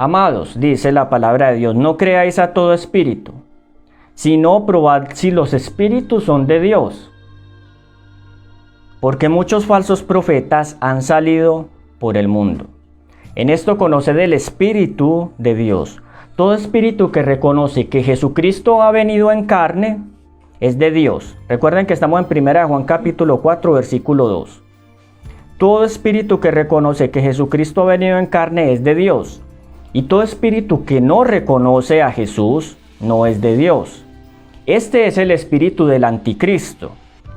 Amados, dice la palabra de Dios, no creáis a todo espíritu, sino probad si los espíritus son de Dios. Porque muchos falsos profetas han salido por el mundo. En esto conoced el Espíritu de Dios. Todo espíritu que reconoce que Jesucristo ha venido en carne es de Dios. Recuerden que estamos en 1 Juan capítulo 4, versículo 2. Todo espíritu que reconoce que Jesucristo ha venido en carne es de Dios. Y todo espíritu que no reconoce a Jesús no es de Dios. Este es el espíritu del anticristo,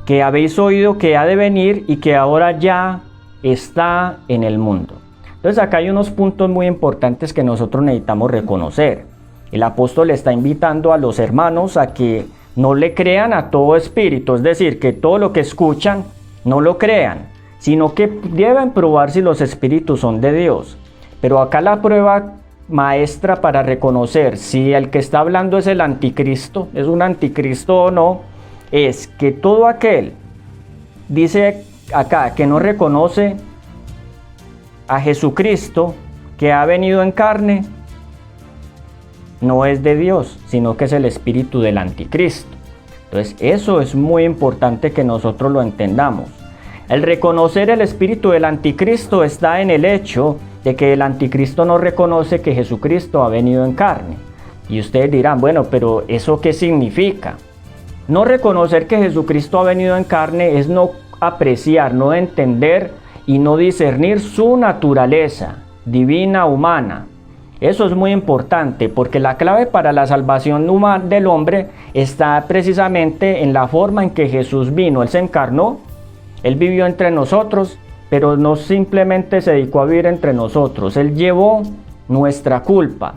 que habéis oído que ha de venir y que ahora ya está en el mundo. Entonces acá hay unos puntos muy importantes que nosotros necesitamos reconocer. El apóstol está invitando a los hermanos a que no le crean a todo espíritu, es decir, que todo lo que escuchan no lo crean, sino que deben probar si los espíritus son de Dios. Pero acá la prueba maestra para reconocer si el que está hablando es el anticristo, es un anticristo o no, es que todo aquel, dice acá, que no reconoce a Jesucristo que ha venido en carne, no es de Dios, sino que es el espíritu del anticristo. Entonces eso es muy importante que nosotros lo entendamos. El reconocer el espíritu del anticristo está en el hecho de que el anticristo no reconoce que Jesucristo ha venido en carne. Y ustedes dirán, bueno, pero ¿eso qué significa? No reconocer que Jesucristo ha venido en carne es no apreciar, no entender y no discernir su naturaleza divina, humana. Eso es muy importante porque la clave para la salvación humana del hombre está precisamente en la forma en que Jesús vino. Él se encarnó, Él vivió entre nosotros, pero no simplemente se dedicó a vivir entre nosotros. Él llevó nuestra culpa,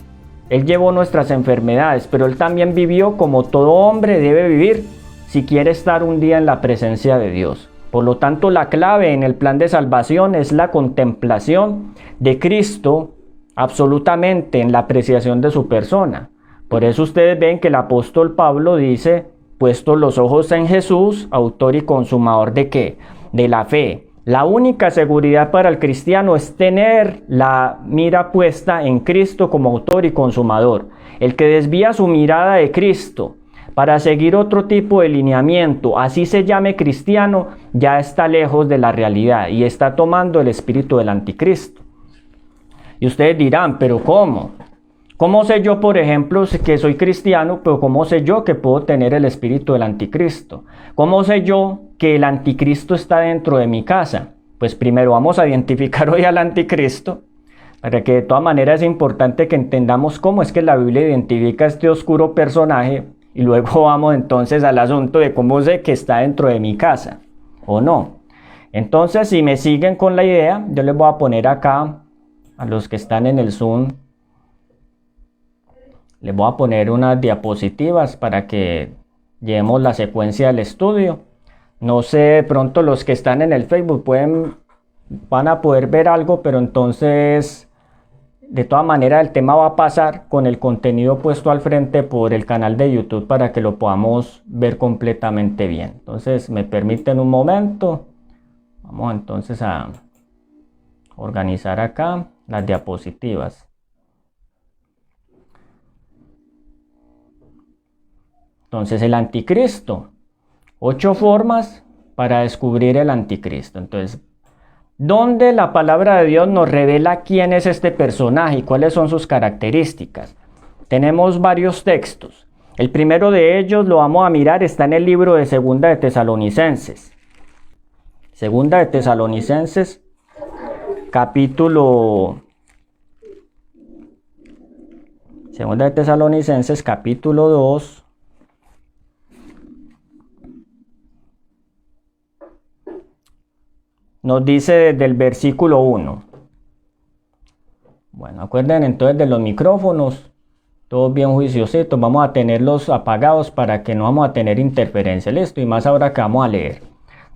Él llevó nuestras enfermedades, pero Él también vivió como todo hombre debe vivir si quiere estar un día en la presencia de Dios. Por lo tanto, la clave en el plan de salvación es la contemplación de Cristo absolutamente en la apreciación de su persona. Por eso ustedes ven que el apóstol Pablo dice, puestos los ojos en Jesús, autor y consumador ¿de qué? De la fe. La única seguridad para el cristiano es tener la mira puesta en Cristo como autor y consumador. El que desvía su mirada de Cristo para seguir otro tipo de lineamiento, así se llame cristiano, ya está lejos de la realidad y está tomando el espíritu del anticristo. Y ustedes dirán, ¿pero cómo? ¿Cómo sé yo, por ejemplo, que soy cristiano, pero cómo sé yo que puedo tener el espíritu del anticristo? ¿Cómo sé yo que el anticristo está dentro de mi casa? Pues primero vamos a identificar hoy al anticristo, para que de todas maneras es importante que entendamos cómo es que la Biblia identifica a este oscuro personaje y luego vamos entonces al asunto de cómo sé que está dentro de mi casa o no. Entonces, si me siguen con la idea, yo les voy a poner acá a los que están en el Zoom, les voy a poner unas diapositivas para que llevemos la secuencia del estudio. No sé, de pronto los que están en el Facebook van a poder ver algo, pero entonces, de todas maneras, el tema va a pasar con el contenido puesto al frente por el canal de YouTube para que lo podamos ver completamente bien. Entonces, me permiten un momento. Vamos entonces a organizar acá las diapositivas. Entonces, el anticristo. 8 formas para descubrir el anticristo. Entonces, ¿dónde la palabra de Dios nos revela quién es este personaje y cuáles son sus características? Tenemos varios textos. El primero de ellos lo vamos a mirar, está en el libro de Segunda de Tesalonicenses. Segunda de Tesalonicenses, capítulo 2. Nos dice desde el versículo 1. Bueno, acuerden entonces de los micrófonos, todos bien juiciositos, vamos a tenerlos apagados para que no vamos a tener interferencia, listo, y más ahora que vamos a leer.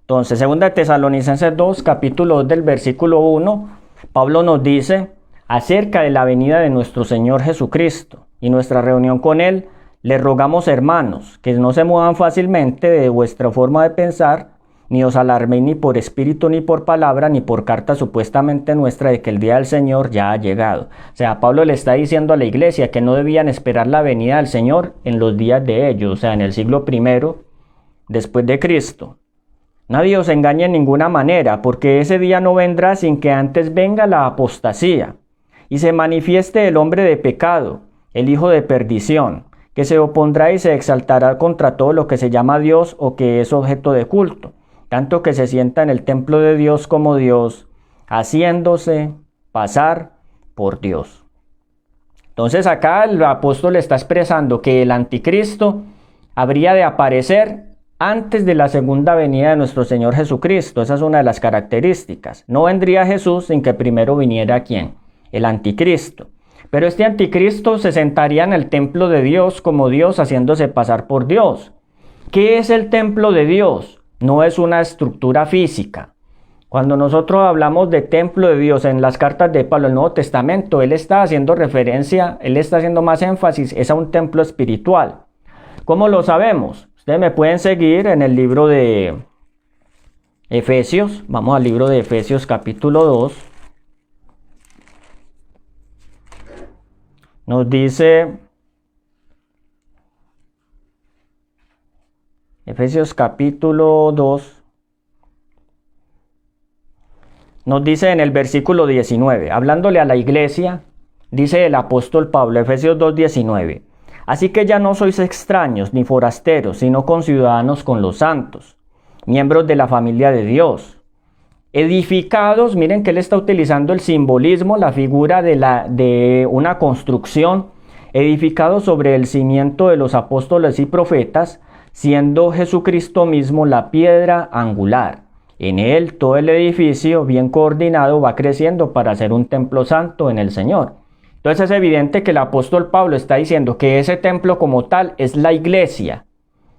Entonces, 2 Tesalonicenses 2, capítulo 2 del versículo 1, Pablo nos dice acerca de la venida de nuestro Señor Jesucristo y nuestra reunión con Él. Les rogamos, hermanos, que no se muevan fácilmente de vuestra forma de pensar, ni os alarméis ni por espíritu, ni por palabra, ni por carta supuestamente nuestra de que el día del Señor ya ha llegado. O sea, Pablo le está diciendo a la iglesia que no debían esperar la venida del Señor en los días de ellos, o sea, en el siglo I después de Cristo. Nadie os engañe en ninguna manera, porque ese día no vendrá sin que antes venga la apostasía, y se manifieste el hombre de pecado, el hijo de perdición, que se opondrá y se exaltará contra todo lo que se llama Dios o que es objeto de culto, tanto que se sienta en el templo de Dios como Dios, haciéndose pasar por Dios. Entonces acá el apóstol está expresando que el anticristo habría de aparecer antes de la segunda venida de nuestro Señor Jesucristo. Esa es una de las características. No vendría Jesús sin que primero viniera ¿quién? El anticristo. Pero este anticristo se sentaría en el templo de Dios como Dios, haciéndose pasar por Dios. ¿Qué es el templo de Dios? No es una estructura física. Cuando nosotros hablamos de templo de Dios en las cartas de Pablo, el Nuevo Testamento, él está haciendo referencia, él está haciendo más énfasis, es a un templo espiritual. ¿Cómo lo sabemos? Ustedes me pueden seguir en el libro de Efesios. Vamos al libro de Efesios capítulo 2. Nos dice Efesios capítulo 2. Nos dice en el versículo 19, hablándole a la iglesia, dice el apóstol Pablo, Efesios 2:19. Así que ya no sois extraños ni forasteros, sino conciudadanos con los santos, miembros de la familia de Dios, edificados. Miren que él está utilizando el simbolismo, la figura de una construcción, edificados sobre el cimiento de los apóstoles y profetas, siendo Jesucristo mismo la piedra angular. En él todo el edificio bien coordinado va creciendo para ser un templo santo en el Señor. Entonces es evidente que el apóstol Pablo está diciendo que ese templo como tal es la iglesia,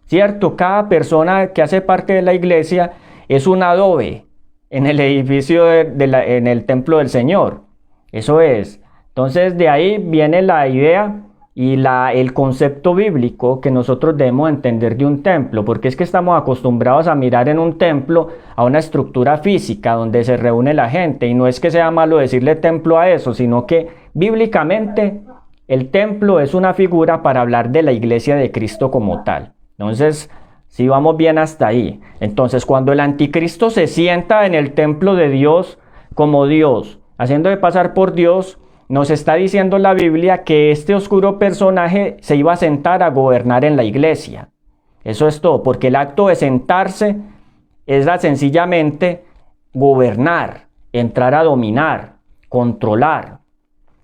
¿cierto? Cada persona que hace parte de la iglesia es un adobe en el edificio en el templo del Señor. Eso es. Entonces de ahí viene la idea y el concepto bíblico que nosotros debemos entender de un templo, porque es que estamos acostumbrados a mirar en un templo a una estructura física donde se reúne la gente, y no es que sea malo decirle templo a eso, sino que bíblicamente el templo es una figura para hablar de la iglesia de Cristo como tal. Entonces, si vamos bien hasta ahí. Entonces, cuando el anticristo se sienta en el templo de Dios como Dios, haciendo de pasar por Dios, nos está diciendo la Biblia que este oscuro personaje se iba a sentar a gobernar en la iglesia. Eso es todo, porque el acto de sentarse es sencillamente gobernar, entrar a dominar, controlar.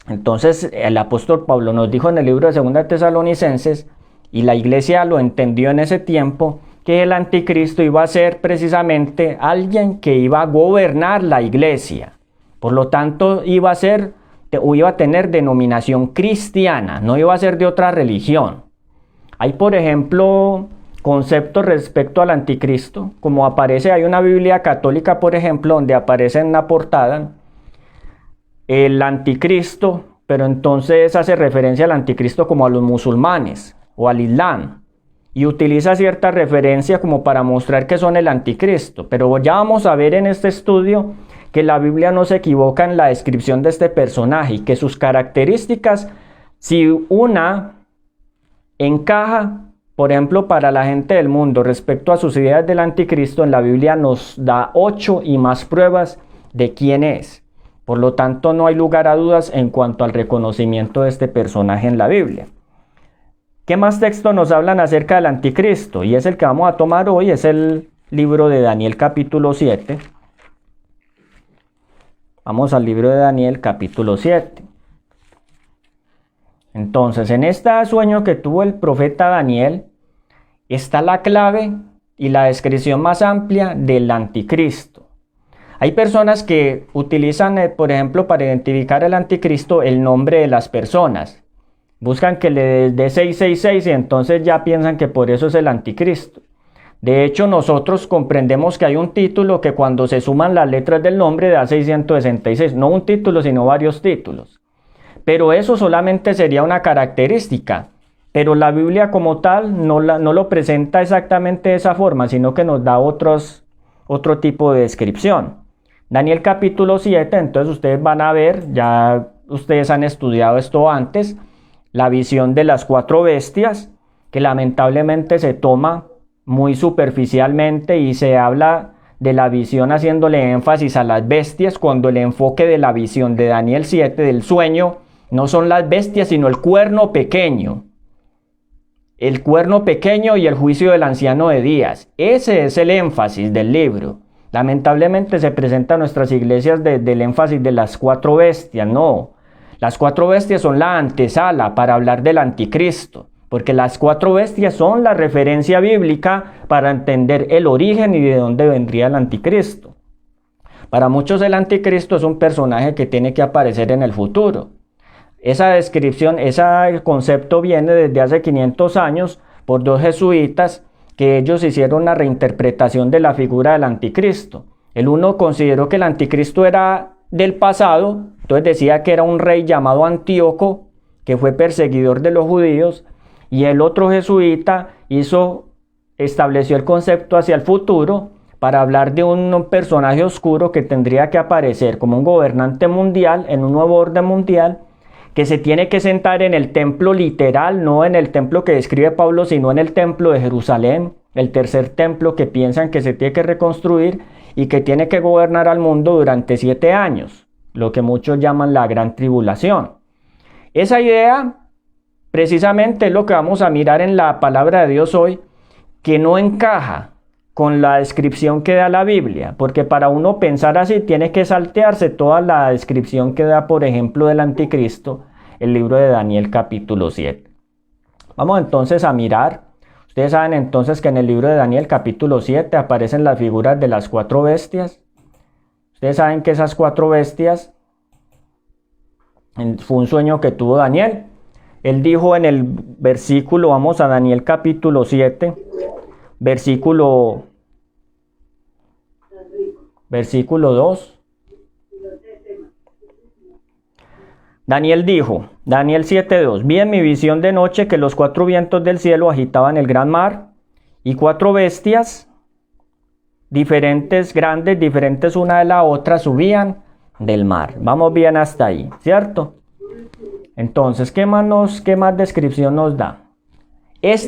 Entonces el apóstol Pablo nos dijo en el libro de 2 Tesalonicenses, y la iglesia lo entendió en ese tiempo, que el anticristo iba a ser precisamente alguien que iba a gobernar la iglesia. Por lo tanto, iba a tener denominación cristiana, no iba a ser de otra religión. Hay, por ejemplo, conceptos respecto al anticristo, como hay una Biblia católica, por ejemplo, donde aparece en la portada el anticristo, pero entonces hace referencia al anticristo como a los musulmanes o al Islam, y utiliza cierta referencia como para mostrar que son el anticristo. Pero ya vamos a ver en este estudio que la Biblia no se equivoca en la descripción de este personaje, y que sus características, si una encaja, por ejemplo, para la gente del mundo respecto a sus ideas del anticristo, en la Biblia nos da 8 y más pruebas de quién es. Por lo tanto, no hay lugar a dudas en cuanto al reconocimiento de este personaje en la Biblia. ¿Qué más textos nos hablan acerca del anticristo? Y es el que vamos a tomar hoy, es el libro de Daniel capítulo 7. Vamos al libro de Daniel capítulo 7. Entonces, en este sueño que tuvo el profeta Daniel, está la clave y la descripción más amplia del anticristo. Hay personas que utilizan, por ejemplo, para identificar el anticristo, el nombre de las personas. Buscan que le dé 666 y entonces ya piensan que por eso es el anticristo. De hecho, nosotros comprendemos que hay un título que cuando se suman las letras del nombre da 666. No un título, sino varios títulos. Pero eso solamente sería una característica. Pero la Biblia como tal no lo presenta exactamente de esa forma, sino que nos da otros otro tipo de descripción. Daniel capítulo 7, entonces ustedes van a ver, ya ustedes han estudiado esto antes, la visión de las 4 bestias, que lamentablemente se toma muy superficialmente y se habla de la visión haciéndole énfasis a las bestias, cuando el enfoque de la visión de Daniel 7, del sueño, no son las bestias, sino el cuerno pequeño. El cuerno pequeño y el juicio del anciano de días. Ese es el énfasis del libro. Lamentablemente se presenta a nuestras iglesias del énfasis de las 4 bestias. No, las 4 bestias son la antesala para hablar del anticristo, porque las 4 bestias son la referencia bíblica para entender el origen y de dónde vendría el anticristo. Para muchos el anticristo es un personaje que tiene que aparecer en el futuro. Esa descripción, ese concepto viene desde hace 500 años por 2 jesuitas que ellos hicieron una reinterpretación de la figura del anticristo. El uno consideró que el anticristo era del pasado, entonces decía que era un rey llamado Antíoco, que fue perseguidor de los judíos, y el otro jesuita estableció el concepto hacia el futuro para hablar de un personaje oscuro que tendría que aparecer como un gobernante mundial en un nuevo orden mundial, que se tiene que sentar en el templo literal, no en el templo que describe Pablo, sino en el templo de Jerusalén, el tercer templo que piensan que se tiene que reconstruir y que tiene que gobernar al mundo durante 7 años, lo que muchos llaman la gran tribulación. Esa idea precisamente es lo que vamos a mirar en la palabra de Dios hoy, que no encaja con la descripción que da la Biblia, porque para uno pensar así tiene que saltearse toda la descripción que da, por ejemplo, del anticristo, el libro de Daniel capítulo 7. Vamos entonces a mirar. Ustedes saben entonces que en el libro de Daniel capítulo 7 aparecen las figuras de las 4 bestias. Ustedes saben que esas 4 bestias fue un sueño que tuvo Daniel. Él dijo en el versículo, vamos a Daniel capítulo 7, versículo 2. Daniel dijo, Daniel 7:2, vi en mi visión de noche que los 4 vientos del cielo agitaban el gran mar y 4 bestias diferentes, grandes, diferentes una de la otra, subían del mar. Vamos bien hasta ahí, ¿cierto? Entonces, ¿qué más descripción nos da?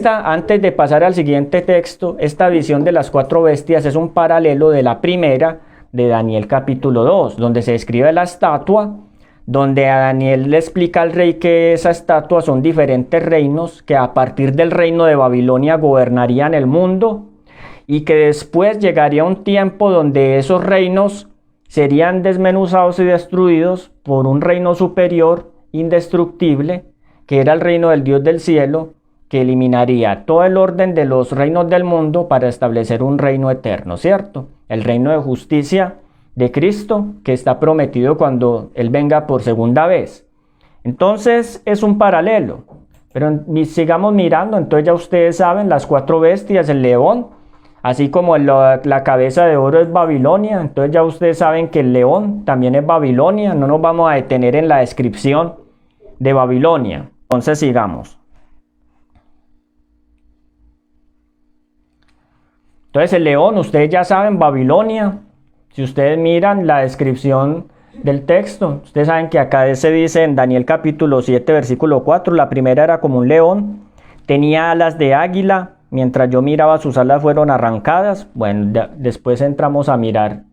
Antes de pasar al siguiente texto, esta visión de las 4 bestias es un paralelo de la primera de Daniel capítulo 2, donde se describe la estatua, donde a Daniel le explica al rey que esa estatua son diferentes reinos, que a partir del reino de Babilonia gobernarían el mundo, y que después llegaría un tiempo donde esos reinos serían desmenuzados y destruidos por un reino superior, indestructible, que era el reino del Dios del cielo, que eliminaría todo el orden de los reinos del mundo para establecer un reino eterno, ¿cierto? El reino de justicia de Cristo, que está prometido cuando Él venga por segunda vez. Entonces es un paralelo, pero sigamos mirando. Entonces ya ustedes saben, las 4 bestias, el león, así como la cabeza de oro es Babilonia, entonces ya ustedes saben que el león también es Babilonia. No nos vamos a detener en la descripción de Babilonia. Entonces sigamos. Entonces el león, ustedes ya saben, Babilonia. Si ustedes miran la descripción del texto, ustedes saben que acá se dice en Daniel capítulo 7, versículo 4, la primera era como un león, tenía alas de águila, mientras yo miraba sus alas fueron arrancadas. Bueno, después entramos a mirar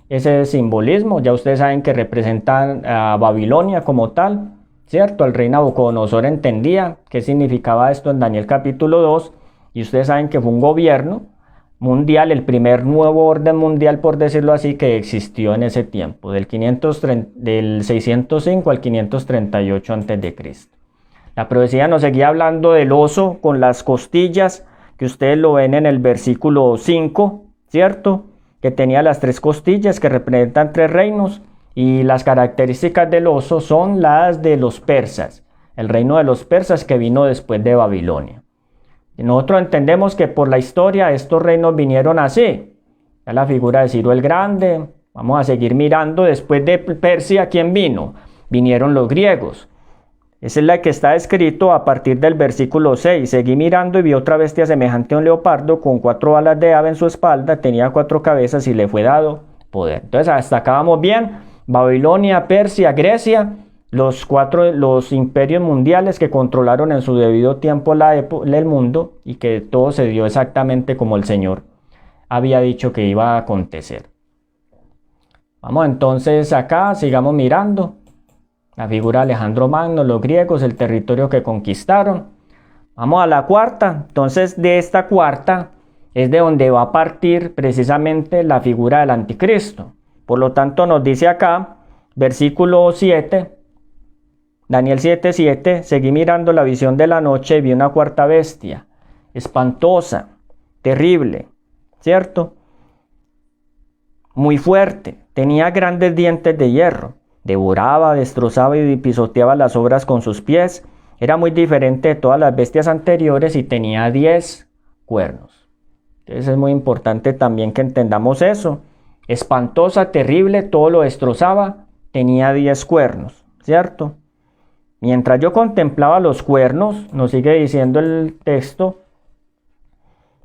ese simbolismo. Ya ustedes saben que representan a Babilonia como tal, ¿cierto? El rey Nabucodonosor entendía qué significaba esto en Daniel capítulo 2, y ustedes saben que fue un gobierno mundial, el primer nuevo orden mundial, por decirlo así, que existió en ese tiempo, del 605 al 538 a.C. La profecía nos seguía hablando del oso con las costillas, que ustedes lo ven en el versículo 5, ¿cierto? Que tenía las 3 costillas que representan 3 reinos, y las características del oso son las de los persas, el reino de los persas que vino después de Babilonia. Nosotros entendemos que por la historia estos reinos vinieron así. Ya la figura de Ciro el Grande. Vamos a seguir mirando. Después de Persia, ¿quién vino? Vinieron los griegos. Esa es la que está escrito a partir del versículo 6. Seguí mirando y vi otra bestia semejante a un leopardo con 4 alas de ave en su espalda, tenía 4 cabezas y le fue dado poder. Entonces hasta acá vamos bien. Babilonia, Persia, Grecia, los imperios mundiales que controlaron en su debido tiempo el mundo, y que todo se dio exactamente como el Señor había dicho que iba a acontecer. Vamos entonces acá, sigamos mirando. La figura de Alejandro Magno, los griegos, el territorio que conquistaron. Vamos a la cuarta. Entonces de esta cuarta es de donde va a partir precisamente la figura del anticristo. Por lo tanto nos dice acá, versículo 7, Daniel 7:7, seguí mirando la visión de la noche y vi una cuarta bestia, espantosa, terrible, ¿cierto? Muy fuerte, tenía grandes dientes de hierro. Devoraba, destrozaba y pisoteaba las obras con sus pies. Era muy diferente de todas las bestias anteriores y tenía 10 cuernos. Entonces es muy importante también que entendamos eso. Espantosa, terrible, todo lo destrozaba, tenía 10 cuernos, ¿cierto? Mientras yo contemplaba los cuernos, nos sigue diciendo el texto,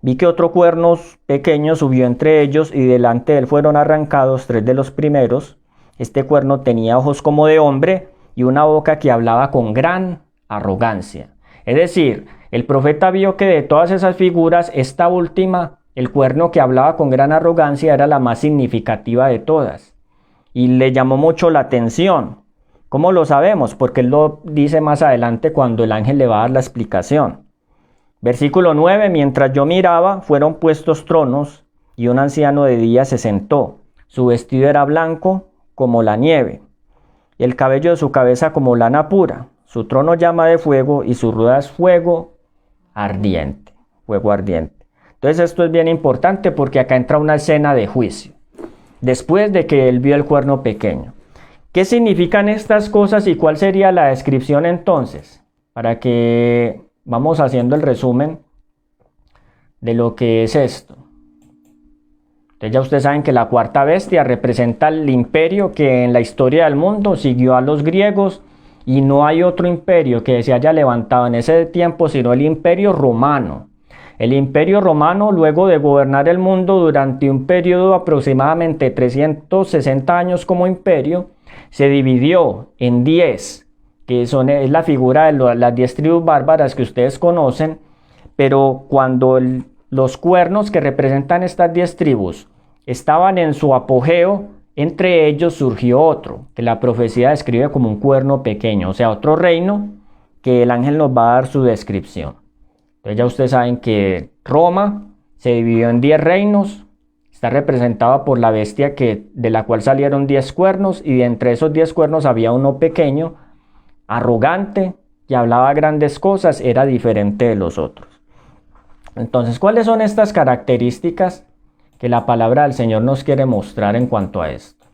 vi que otro cuerno pequeño subió entre ellos y delante de él fueron arrancados 3 de los primeros. Este cuerno tenía ojos como de hombre y una boca que hablaba con gran arrogancia. Es decir, el profeta vio que de todas esas figuras, esta última, el cuerno que hablaba con gran arrogancia, era la más significativa de todas. Y le llamó mucho la atención. ¿Cómo lo sabemos? Porque él lo dice más adelante cuando el ángel le va a dar la explicación. Versículo 9, mientras yo miraba, fueron puestos tronos y un anciano de día se sentó. Su vestido era blanco como la nieve, y el cabello de su cabeza como lana pura. Su trono llama de fuego y su rueda es fuego ardiente. Fuego ardiente. Entonces esto es bien importante porque acá entra una escena de juicio. Después de que él vio el cuerno pequeño. ¿Qué significan estas cosas y cuál sería la descripción entonces? Para que vamos haciendo el resumen de lo que es esto. Entonces ya ustedes saben que la cuarta bestia representa el imperio que en la historia del mundo siguió a los griegos, y no hay otro imperio que se haya levantado en ese tiempo sino el imperio romano. El imperio romano, luego de gobernar el mundo durante un periodo de aproximadamente 360 años como imperio, se dividió en 10, que es la figura de las 10 tribus bárbaras que ustedes conocen, pero cuando los cuernos que representan estas 10 tribus estaban en su apogeo, entre ellos surgió otro, que la profecía describe como un cuerno pequeño, o sea, otro reino que el ángel nos va a dar su descripción. Entonces ya ustedes saben que Roma se dividió en 10 reinos, está representada por la bestia de la cual salieron 10 cuernos, y de entre esos 10 cuernos había uno pequeño, arrogante, que hablaba grandes cosas, era diferente de los otros. Entonces, ¿cuáles son estas características que la palabra del Señor nos quiere mostrar en cuanto a esto?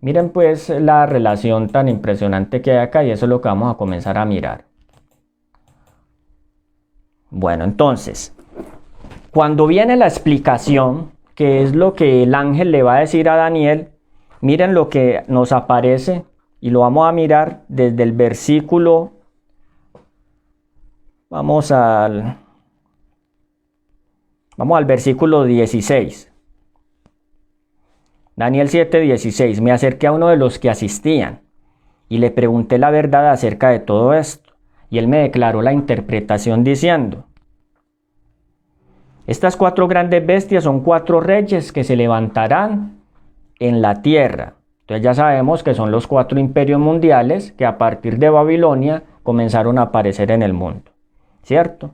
Miren pues la relación tan impresionante que hay acá, y eso es lo que vamos a comenzar a mirar. Bueno, entonces, cuando viene la explicación, que es lo que el ángel le va a decir a Daniel, miren lo que nos aparece, y lo vamos a mirar desde el versículo, vamos al versículo 16. Daniel 7:16. Me acerqué a uno de los que asistían y le pregunté la verdad acerca de todo esto. Y él me declaró la interpretación diciendo: estas 4 grandes bestias son 4 reyes que se levantarán en la tierra. Entonces ya sabemos que son los 4 imperios mundiales que a partir de Babilonia comenzaron a aparecer en el mundo, ¿cierto?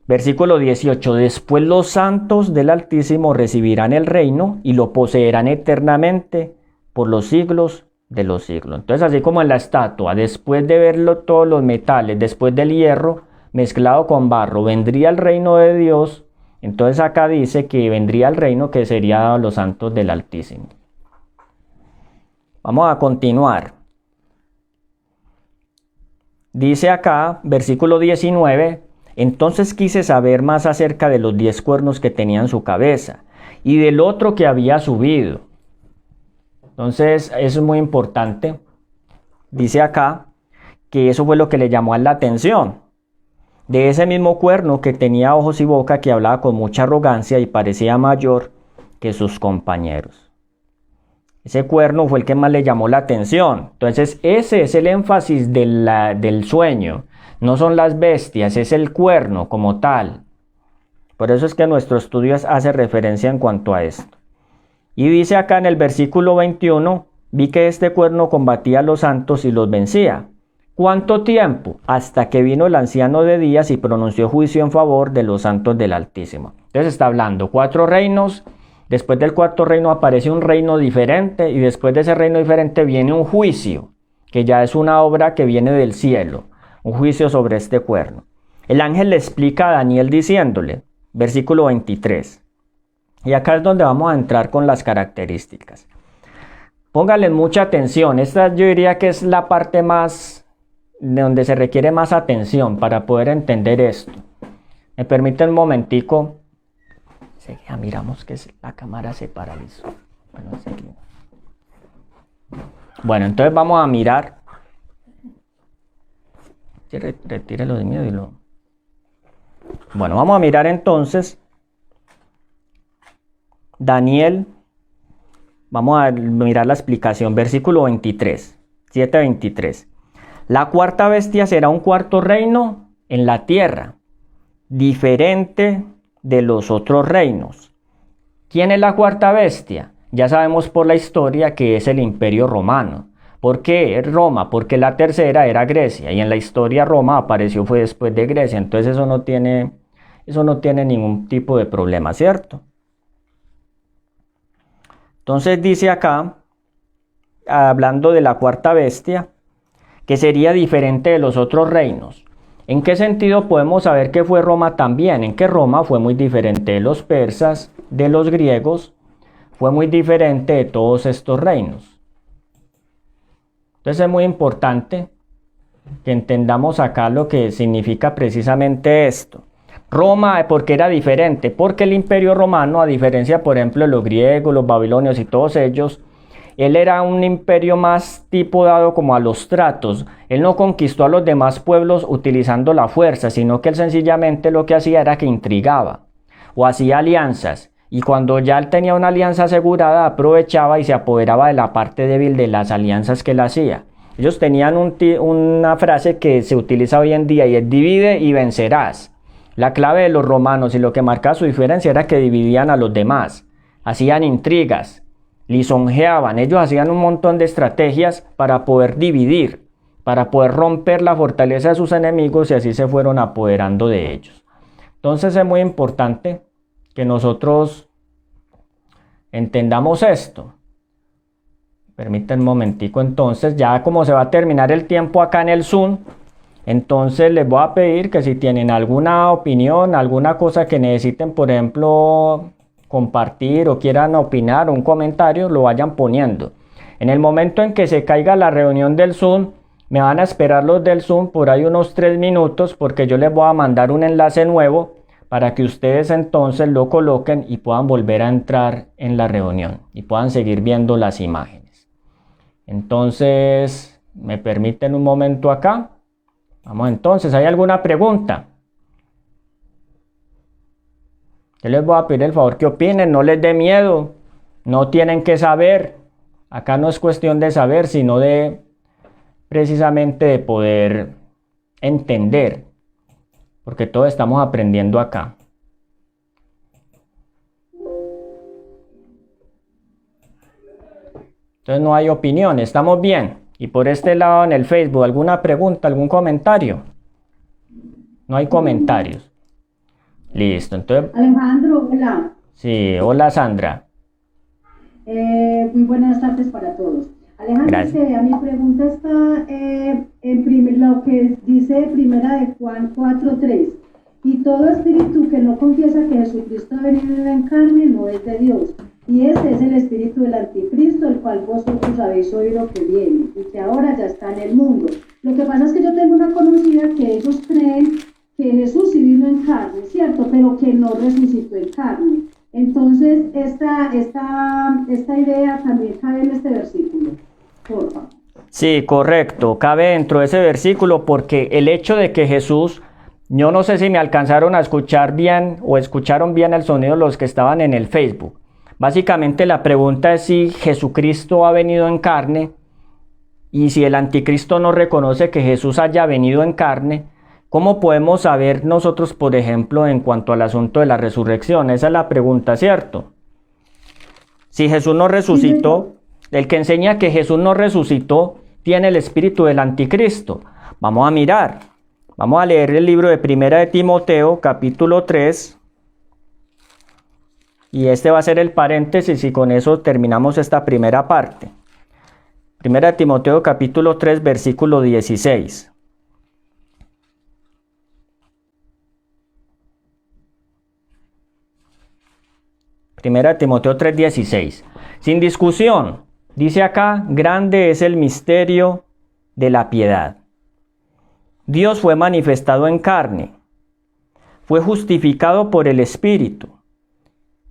Versículo 18. Después los santos del Altísimo recibirán el reino y lo poseerán eternamente por los siglos de los siglos. Entonces, así como en la estatua, después de verlo todos los metales, después del hierro mezclado con barro, vendría el reino de Dios. Entonces acá dice que vendría el reino que sería dado a los santos del Altísimo. Vamos a continuar. Dice acá, versículo 19, entonces quise saber más acerca de los 10 cuernos que tenía en su cabeza y del otro que había subido. Entonces, eso es muy importante. Dice acá que eso fue lo que le llamó a él la atención. De ese mismo cuerno que tenía ojos y boca, que hablaba con mucha arrogancia y parecía mayor que sus compañeros. Ese cuerno fue el que más le llamó la atención. Entonces ese es el énfasis del sueño. No son las bestias, es el cuerno como tal. Por eso es que nuestro estudio hace referencia en cuanto a esto. Y dice acá en el versículo 21, vi que este cuerno combatía a los santos y los vencía. ¿Cuánto tiempo? Hasta que vino el anciano de días y pronunció juicio en favor de los santos del Altísimo. Entonces está hablando 4 reinos. Después del 4º reino aparece un reino diferente y después de ese reino diferente viene un juicio, que ya es una obra que viene del cielo, un juicio sobre este cuerno. El ángel le explica a Daniel diciéndole, versículo 23, y acá es donde vamos a entrar con las características. Póngale mucha atención, esta yo diría que es la parte más, de donde se requiere más atención para poder entender esto. Me permiten un momentico. Enseguida miramos que la cámara se paralizó. Bueno, entonces vamos a mirar. Retírelo de miedo y lo... Bueno, vamos a mirar entonces Daniel. Vamos a mirar la explicación. Versículo 23. 7:23. La cuarta bestia será un cuarto reino en la tierra, diferente de los otros reinos. ¿Quién es la cuarta bestia? Ya sabemos por la historia que es el Imperio Romano. ¿Por qué es Roma? Porque la tercera era Grecia y en la historia Roma apareció fue después de Grecia. Entonces eso no tiene ningún tipo de problema, ¿cierto? Entonces dice acá, hablando de la cuarta bestia, que sería diferente de los otros reinos. ¿En qué sentido podemos saber que fue Roma también? En que Roma fue muy diferente de los persas, de los griegos, fue muy diferente de todos estos reinos. Entonces es muy importante que entendamos acá lo que significa precisamente esto. Roma, ¿por qué era diferente? Porque el Imperio Romano, a diferencia, por ejemplo, de los griegos, los babilonios y todos ellos, él era un imperio más tipo dado como a los tratos. Él no conquistó a los demás pueblos utilizando la fuerza, sino que él sencillamente lo que hacía era que intrigaba o hacía alianzas. Y cuando ya él tenía una alianza asegurada, aprovechaba y se apoderaba de la parte débil de las alianzas que él hacía. Ellos tenían una frase que se utiliza hoy en día y es divide y vencerás. La clave de los romanos y lo que marcaba su diferencia era que dividían a los demás, hacían intrigas, lisonjeaban, ellos hacían un montón de estrategias para poder dividir, para poder romper la fortaleza de sus enemigos y así se fueron apoderando de ellos. Entonces es muy importante que nosotros entendamos esto. Permítanme un momentico, entonces ya como se va a terminar el tiempo acá en el Zoom, entonces les voy a pedir que si tienen alguna opinión, alguna cosa que necesiten, por ejemplo, compartir o quieran opinar, un comentario, lo vayan poniendo. En el momento en que se caiga la reunión del Zoom, me van a esperar los del Zoom por ahí unos 3 minutos porque yo les voy a mandar un enlace nuevo para que ustedes entonces lo coloquen y puedan volver a entrar en la reunión y puedan seguir viendo las imágenes. Entonces, ¿me permiten un momento acá? Vamos entonces, ¿hay alguna pregunta? Yo les voy a pedir el favor que opinen, no les dé miedo, no tienen que saber. Acá no es cuestión de saber, sino de precisamente de poder entender, porque todos estamos aprendiendo acá. Entonces no hay opinión, estamos bien. Y por este lado en el Facebook, ¿alguna pregunta, algún comentario? No hay comentarios. Listo, entonces... Alejandro, hola. Sí, hola Sandra. Muy buenas tardes para todos. Alejandro, Gracias. mi pregunta está en lo que dice primera de Juan 4:3. Y todo espíritu que no confiesa que Jesucristo ha venido en carne no es de Dios. Y ese es el espíritu del anticristo, el cual vosotros habéis oído que viene y que ahora ya está en el mundo. Lo que pasa es que yo tengo una conocida que ellos creen que Jesús sí vino en carne, ¿cierto? Pero que no resucitó en carne. Entonces, esta idea también cabe en este versículo. Por favor. Sí, correcto. Cabe dentro de ese versículo porque el hecho de que Jesús, yo no sé si me alcanzaron a escuchar bien o escucharon bien el sonido los que estaban en el Facebook. Básicamente la pregunta es si Jesucristo ha venido en carne y si el anticristo no reconoce que Jesús haya venido en carne. ¿Cómo podemos saber nosotros, por ejemplo, en cuanto al asunto de la resurrección? Esa es la pregunta, ¿cierto? Si Jesús no resucitó, el que enseña que Jesús no resucitó tiene el espíritu del anticristo. Vamos a mirar, vamos a leer el libro de Primera de Timoteo, capítulo 3. Y este va a ser el paréntesis y con eso terminamos esta primera parte. Primera de Timoteo, capítulo 3, versículo 16. Primera de Timoteo 3:16. Sin discusión, dice acá, grande es el misterio de la piedad. Dios fue manifestado en carne, fue justificado por el Espíritu,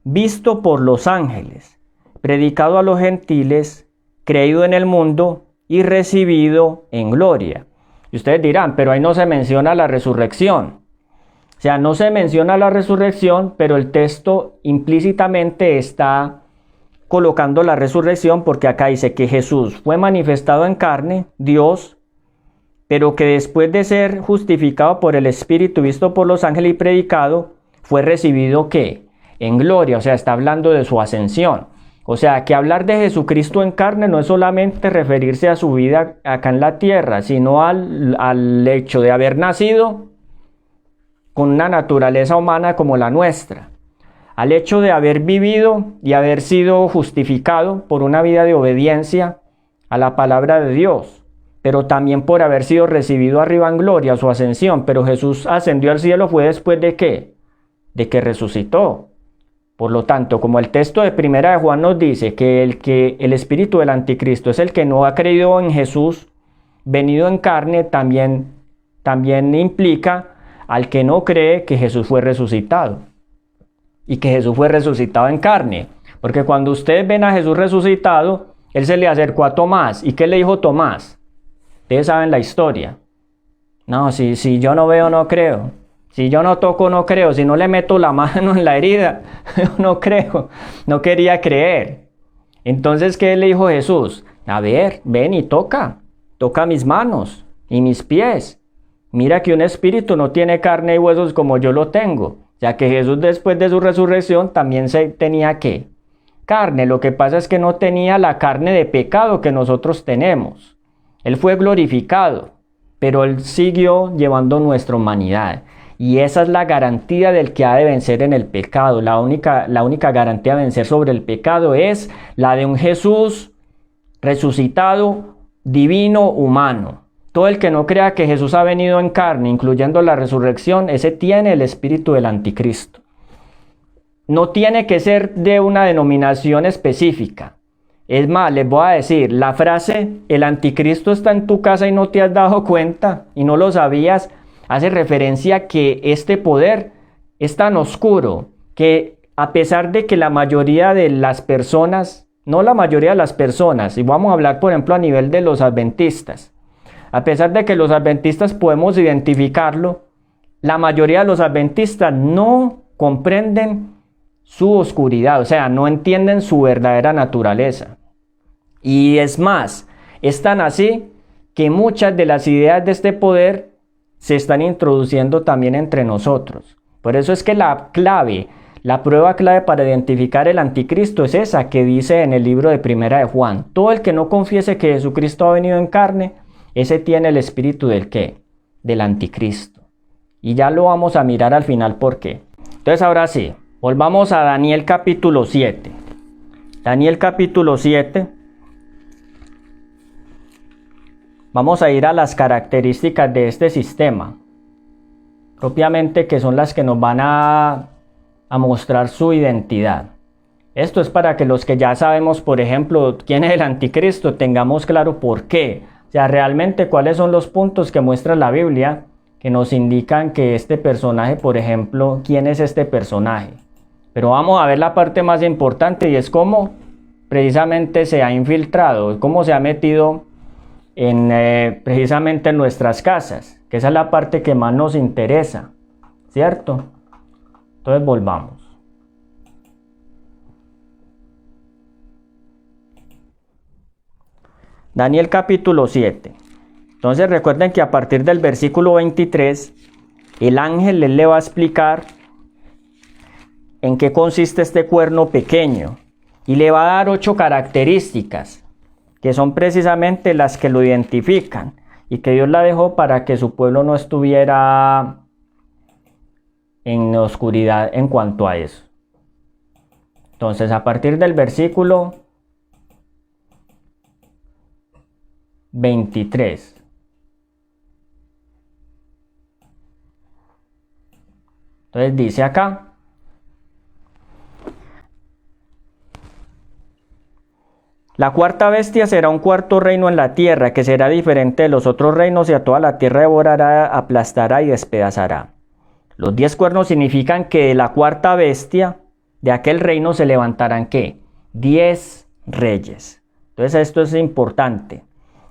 visto por los ángeles, predicado a los gentiles, creído en el mundo y recibido en gloria. Y ustedes dirán, pero ahí no se menciona la resurrección. O sea, no se menciona la resurrección, pero el texto implícitamente está colocando la resurrección porque acá dice que Jesús fue manifestado en carne, Dios, pero que después de ser justificado por el Espíritu, visto por los ángeles y predicado, fue recibido ¿qué? En gloria, o sea, está hablando de su ascensión. O sea, que hablar de Jesucristo en carne no es solamente referirse a su vida acá en la tierra, sino al hecho de haber nacido con una naturaleza humana como la nuestra, al hecho de haber vivido y haber sido justificado por una vida de obediencia a la palabra de Dios, pero también por haber sido recibido arriba en gloria, su ascensión. Pero Jesús ascendió al cielo fue después de ¿qué? De que resucitó. Por lo tanto, como el texto de Primera de Juan nos dice que el espíritu del anticristo es el que no ha creído en Jesús venido en carne, también implica al que no cree que Jesús fue resucitado y que Jesús fue resucitado en carne. Porque cuando ustedes ven a Jesús resucitado, Él se le acercó a Tomás. ¿Y qué le dijo Tomás? Ustedes saben la historia. No, si yo no veo, no creo. Si yo no toco, no creo. Si no le meto la mano en la herida, yo no creo. No quería creer. Entonces, ¿qué le dijo Jesús? A ver, ven y toca. Toca mis manos y mis pies. Mira que un espíritu no tiene carne y huesos como yo lo tengo. Ya que Jesús después de su resurrección también tenía ¿qué? Carne. Lo que pasa es que no tenía la carne de pecado que nosotros tenemos. Él fue glorificado, pero Él siguió llevando nuestra humanidad. Y esa es la garantía del que ha de vencer en el pecado. La única garantía de vencer sobre el pecado es la de un Jesús resucitado, divino, humano. Todo el que no crea que Jesús ha venido en carne, incluyendo la resurrección, ese tiene el espíritu del anticristo. No tiene que ser de una denominación específica. Es más, les voy a decir, la frase, el anticristo está en tu casa y no te has dado cuenta y no lo sabías, hace referencia a que este poder es tan oscuro que a pesar de que la mayoría de las personas, no la mayoría de las personas, y vamos a hablar por ejemplo a nivel de los adventistas, a pesar de que los adventistas podemos identificarlo, la mayoría de los adventistas no comprenden su oscuridad, o sea, no entienden su verdadera naturaleza. Y es más, es tan así que muchas de las ideas de este poder se están introduciendo también entre nosotros. Por eso es que la prueba clave para identificar el anticristo es esa que dice en el libro de Primera de Juan. Todo el que no confiese que Jesucristo ha venido en carne, ese tiene el espíritu del ¿qué? Del anticristo. Y ya lo vamos a mirar al final por qué. Entonces ahora sí, volvamos a Daniel capítulo 7. Daniel capítulo 7. Vamos a ir a las características de este sistema, propiamente que son las que nos van a mostrar su identidad. Esto es para que los que ya sabemos, por ejemplo, quién es el anticristo, tengamos claro por qué. O sea, realmente cuáles son los puntos que muestra la Biblia que nos indican que este personaje, por ejemplo, quién es este personaje. Pero vamos a ver la parte más importante y es cómo precisamente se ha infiltrado, cómo se ha metido precisamente en nuestras casas, que esa es la parte que más nos interesa, ¿cierto? Entonces volvamos. Daniel capítulo 7. Entonces recuerden que a partir del versículo 23, el ángel le va a explicar en qué consiste este cuerno pequeño y le va a dar 8 características, que son precisamente las que lo identifican y que Dios la dejó para que su pueblo no estuviera en oscuridad en cuanto a eso. Entonces, a partir del versículo 23. Entonces dice acá: la cuarta bestia será un cuarto reino en la tierra, que será diferente de los otros reinos, y a toda la tierra devorará, aplastará y despedazará. Los 10 cuernos significan que de la cuarta bestia de aquel reino se levantarán ¿qué? 10 reyes. Entonces esto es importante.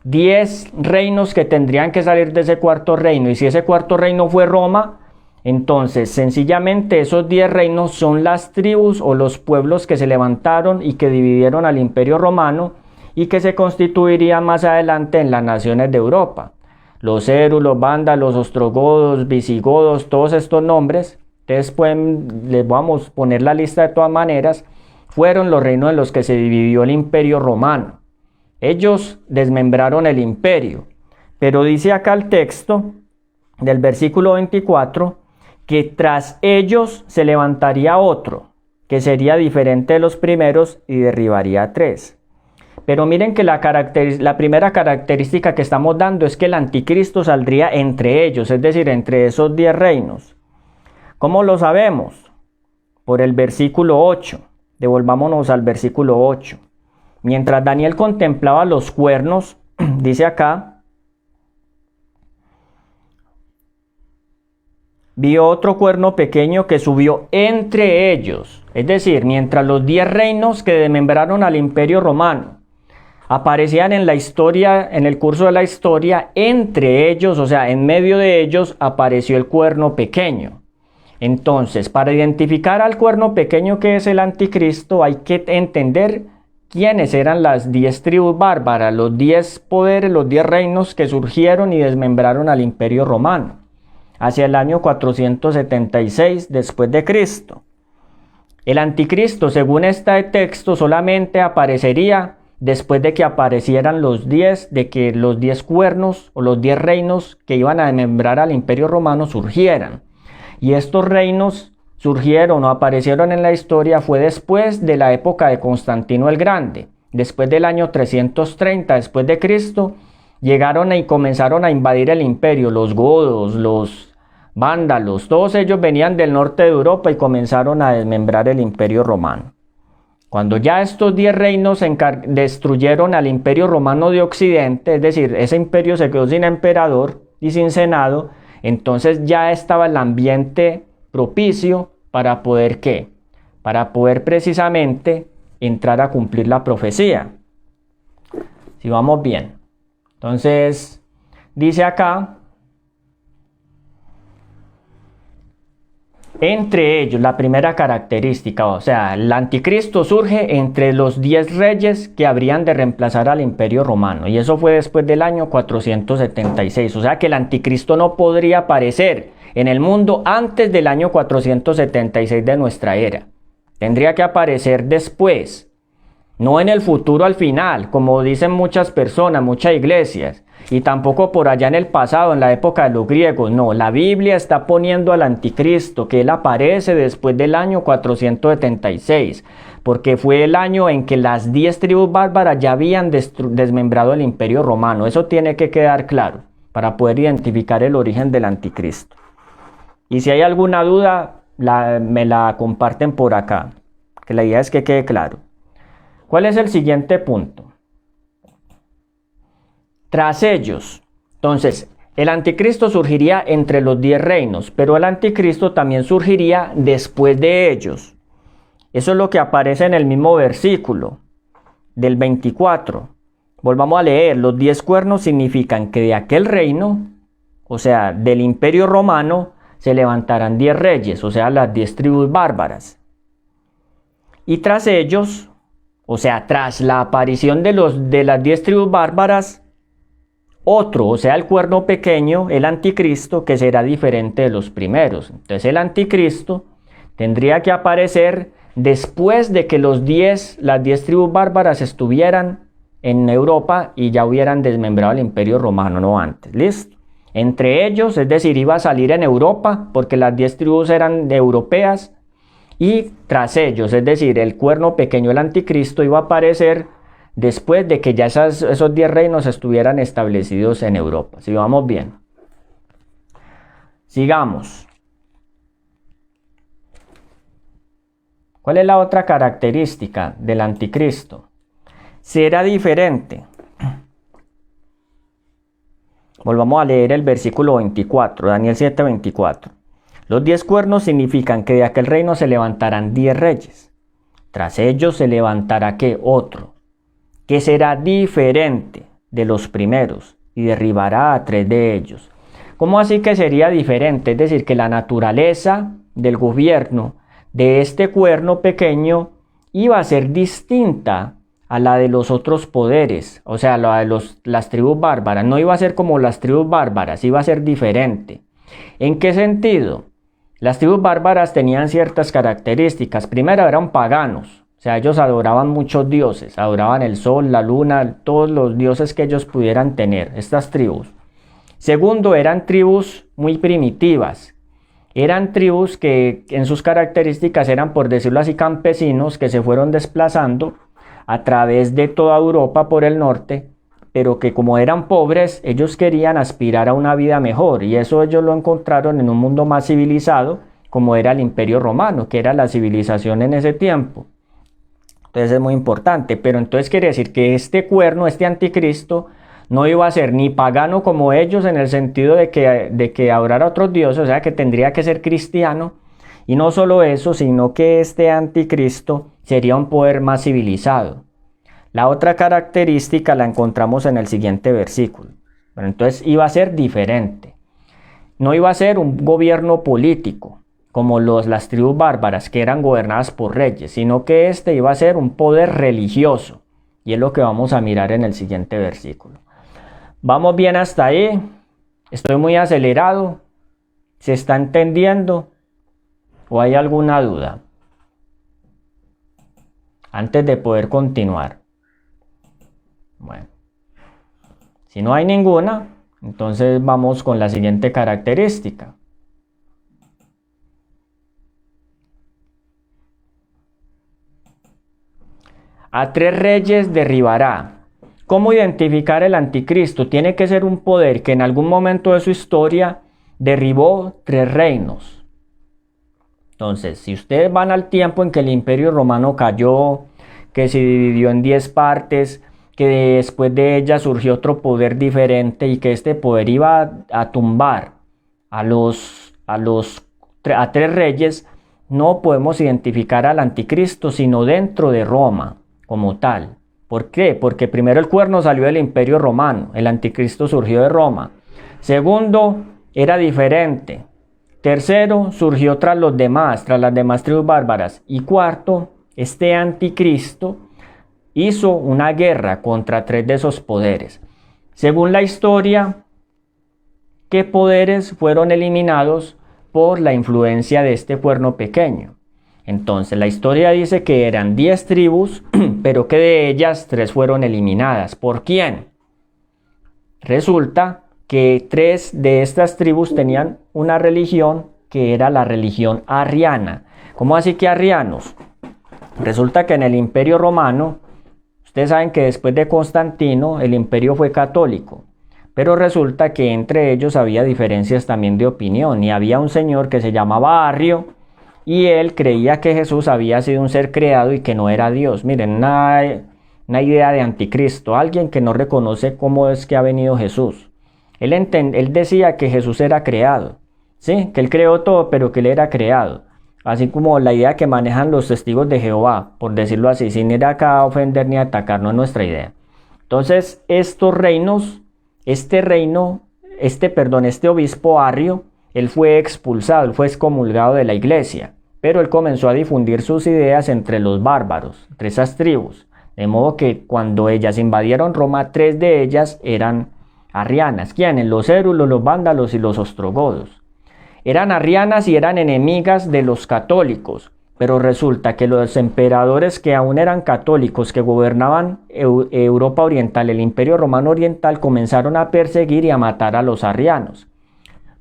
10 reinos que tendrían que salir de ese cuarto reino, y si ese cuarto reino fue Roma, entonces sencillamente esos 10 reinos son las tribus o los pueblos que se levantaron y que dividieron al Imperio Romano y que se constituirían más adelante en las naciones de Europa. Los érulos, vándalos, ostrogodos, visigodos, todos estos nombres, ustedes les vamos a poner la lista de todas maneras, fueron los reinos en los que se dividió el Imperio Romano. Ellos desmembraron el imperio, pero dice acá el texto del versículo 24 que tras ellos se levantaría otro, que sería diferente de los primeros y derribaría a 3. Pero miren que la primera característica que estamos dando es que el anticristo saldría entre ellos, es decir, entre esos 10 reinos. ¿Cómo lo sabemos? Por el versículo 8. Devolvámonos al versículo 8. Mientras Daniel contemplaba los cuernos, dice acá: vio otro cuerno pequeño que subió entre ellos. Es decir, mientras los 10 reinos que desmembraron al Imperio Romano aparecían en la historia, en el curso de la historia, entre ellos, o sea, en medio de ellos, apareció el cuerno pequeño. Entonces, para identificar al cuerno pequeño que es el anticristo, hay que entender quiénes eran las 10 tribus bárbaras, los 10 poderes, los 10 reinos que surgieron y desmembraron al Imperio Romano hacia el año 476 después de Cristo. El anticristo, según este texto, solamente aparecería después de que aparecieran los 10 cuernos o los 10 reinos que iban a desmembrar al Imperio Romano surgieran. Y estos reinos surgieron o aparecieron en la historia fue después de la época de Constantino el Grande. Después del año 330 después de Cristo, llegaron y comenzaron a invadir el imperio, los godos, los vándalos, todos ellos venían del norte de Europa y comenzaron a desmembrar el Imperio Romano. Cuando ya estos 10 reinos destruyeron al Imperio Romano de Occidente, es decir, ese imperio se quedó sin emperador y sin senado, entonces ya estaba el ambiente propicio para poder ¿qué? Para poder precisamente entrar a cumplir la profecía. Si vamos bien. Entonces, dice acá: entre ellos, la primera característica, o sea, el anticristo surge entre los 10 reyes que habrían de reemplazar al Imperio Romano, y eso fue después del año 476, o sea que el anticristo no podría aparecer en el mundo antes del año 476 de nuestra era. Tendría que aparecer después, no en el futuro al final, como dicen muchas personas, muchas iglesias, y tampoco por allá en el pasado, en la época de los griegos. No, la Biblia está poniendo al anticristo, que él aparece después del año 476, porque fue el año en que las 10 tribus bárbaras ya habían desmembrado el Imperio Romano. Eso tiene que quedar claro para poder identificar el origen del anticristo. Y si hay alguna duda, me la comparten por acá, que la idea es que quede claro. ¿Cuál es el siguiente punto? Tras ellos, entonces, el anticristo surgiría entre los 10 reinos, pero el anticristo también surgiría después de ellos. Eso es lo que aparece en el mismo versículo del 24. volvamos a leer, los 10 cuernos significan que de aquel reino, o sea, del imperio romano, se levantarán 10 reyes, o sea, las 10 tribus bárbaras. Y tras ellos, o sea, tras la aparición de las 10 tribus bárbaras, otro, o sea, el cuerno pequeño, el anticristo, que será diferente de los primeros. Entonces el anticristo tendría que aparecer después de que las 10 tribus bárbaras estuvieran en Europa y ya hubieran desmembrado el imperio romano, no antes. ¿Listo? Entre ellos, es decir, iba a salir en Europa, porque las 10 tribus eran europeas, y tras ellos, es decir, el cuerno pequeño, el anticristo, iba a aparecer después de que ya esos 10 reinos estuvieran establecidos en Europa. Si vamos bien. Sigamos. ¿Cuál es la otra característica del anticristo? Será diferente. Volvamos a leer el versículo 24, Daniel 7:24. Los 10 cuernos significan que de aquel reino se levantarán 10 reyes. Tras ellos se levantará ¿qué? Otro, que será diferente de los primeros y derribará a 3 de ellos. ¿Cómo así que sería diferente? Es decir, que la naturaleza del gobierno de este cuerno pequeño iba a ser distinta a la de los otros poderes, o sea, la de las tribus bárbaras. No iba a ser como las tribus bárbaras, iba a ser diferente. ¿En qué sentido? Las tribus bárbaras tenían ciertas características. Primero, eran paganos, o sea, ellos adoraban muchos dioses, adoraban el sol, la luna, todos los dioses que ellos pudieran tener, estas tribus. Segundo, eran tribus muy primitivas. Eran tribus que en sus características eran, por decirlo así, campesinos que se fueron desplazando a través de toda Europa por el norte, pero que como eran pobres, ellos querían aspirar a una vida mejor, y eso ellos lo encontraron en un mundo más civilizado, como era el Imperio Romano, que era la civilización en ese tiempo. Entonces es muy importante, pero entonces quiere decir que este cuerno, este anticristo, no iba a ser ni pagano como ellos, en el sentido de que adorara a otros dioses, o sea que tendría que ser cristiano. Y no solo eso, sino que este anticristo sería un poder más civilizado. La otra característica la encontramos en el siguiente versículo. Bueno, entonces iba a ser diferente. No iba a ser un gobierno político, como las tribus bárbaras, que eran gobernadas por reyes, sino que este iba a ser un poder religioso. Y es lo que vamos a mirar en el siguiente versículo. ¿Vamos bien hasta ahí? ¿Estoy muy acelerado? ¿Se está entendiendo? ¿O hay alguna duda? Antes de poder continuar. Bueno, si no hay ninguna, entonces vamos con la siguiente característica. A 3 reyes derribará. ¿Cómo identificar el anticristo? Tiene que ser un poder que en algún momento de su historia derribó 3 reinos. Entonces, si ustedes van al tiempo en que el Imperio Romano cayó, que se dividió en 10 partes, que después de ella surgió otro poder diferente y que este poder iba a tumbar a 3 reyes, no podemos identificar al anticristo sino dentro de Roma como tal. ¿Por qué? Porque primero el cuerno salió del Imperio Romano, el anticristo surgió de Roma. Segundo, era diferente. Tercero, surgió tras las demás tribus bárbaras. Y cuarto, este anticristo hizo una guerra contra 3 de esos poderes. Según la historia, ¿qué poderes fueron eliminados por la influencia de este cuerno pequeño? Entonces, la historia dice que eran 10 tribus, pero que de ellas 3 fueron eliminadas. ¿Por quién? Resulta que 3 de estas tribus tenían una religión que era la religión arriana. ¿Cómo así que arrianos? Resulta que en el Imperio Romano, ustedes saben que después de Constantino el imperio fue católico, pero resulta que entre ellos había diferencias también de opinión, y había un señor que se llamaba Arrio, y él creía que Jesús había sido un ser creado y que no era Dios. Miren, una idea de anticristo, alguien que no reconoce cómo es que ha venido Jesús. Él decía que Jesús era creado, ¿sí? Que él creó todo, pero que él era creado. Así como la idea que manejan los testigos de Jehová, por decirlo así, sin ir acá a ofender ni a atacar, no es nuestra idea. Entonces estos reinos, este obispo Arrio, él fue expulsado, él fue excomulgado de la iglesia, pero él comenzó a difundir sus ideas entre los bárbaros, entre esas tribus, de modo que cuando ellas invadieron Roma, 3 de ellas eran arrianas. ¿Quiénes? Los érulos, los vándalos y los ostrogodos. Eran arrianas y eran enemigas de los católicos, pero resulta que los emperadores que aún eran católicos, que gobernaban Europa Oriental, el Imperio Romano Oriental, comenzaron a perseguir y a matar a los arrianos.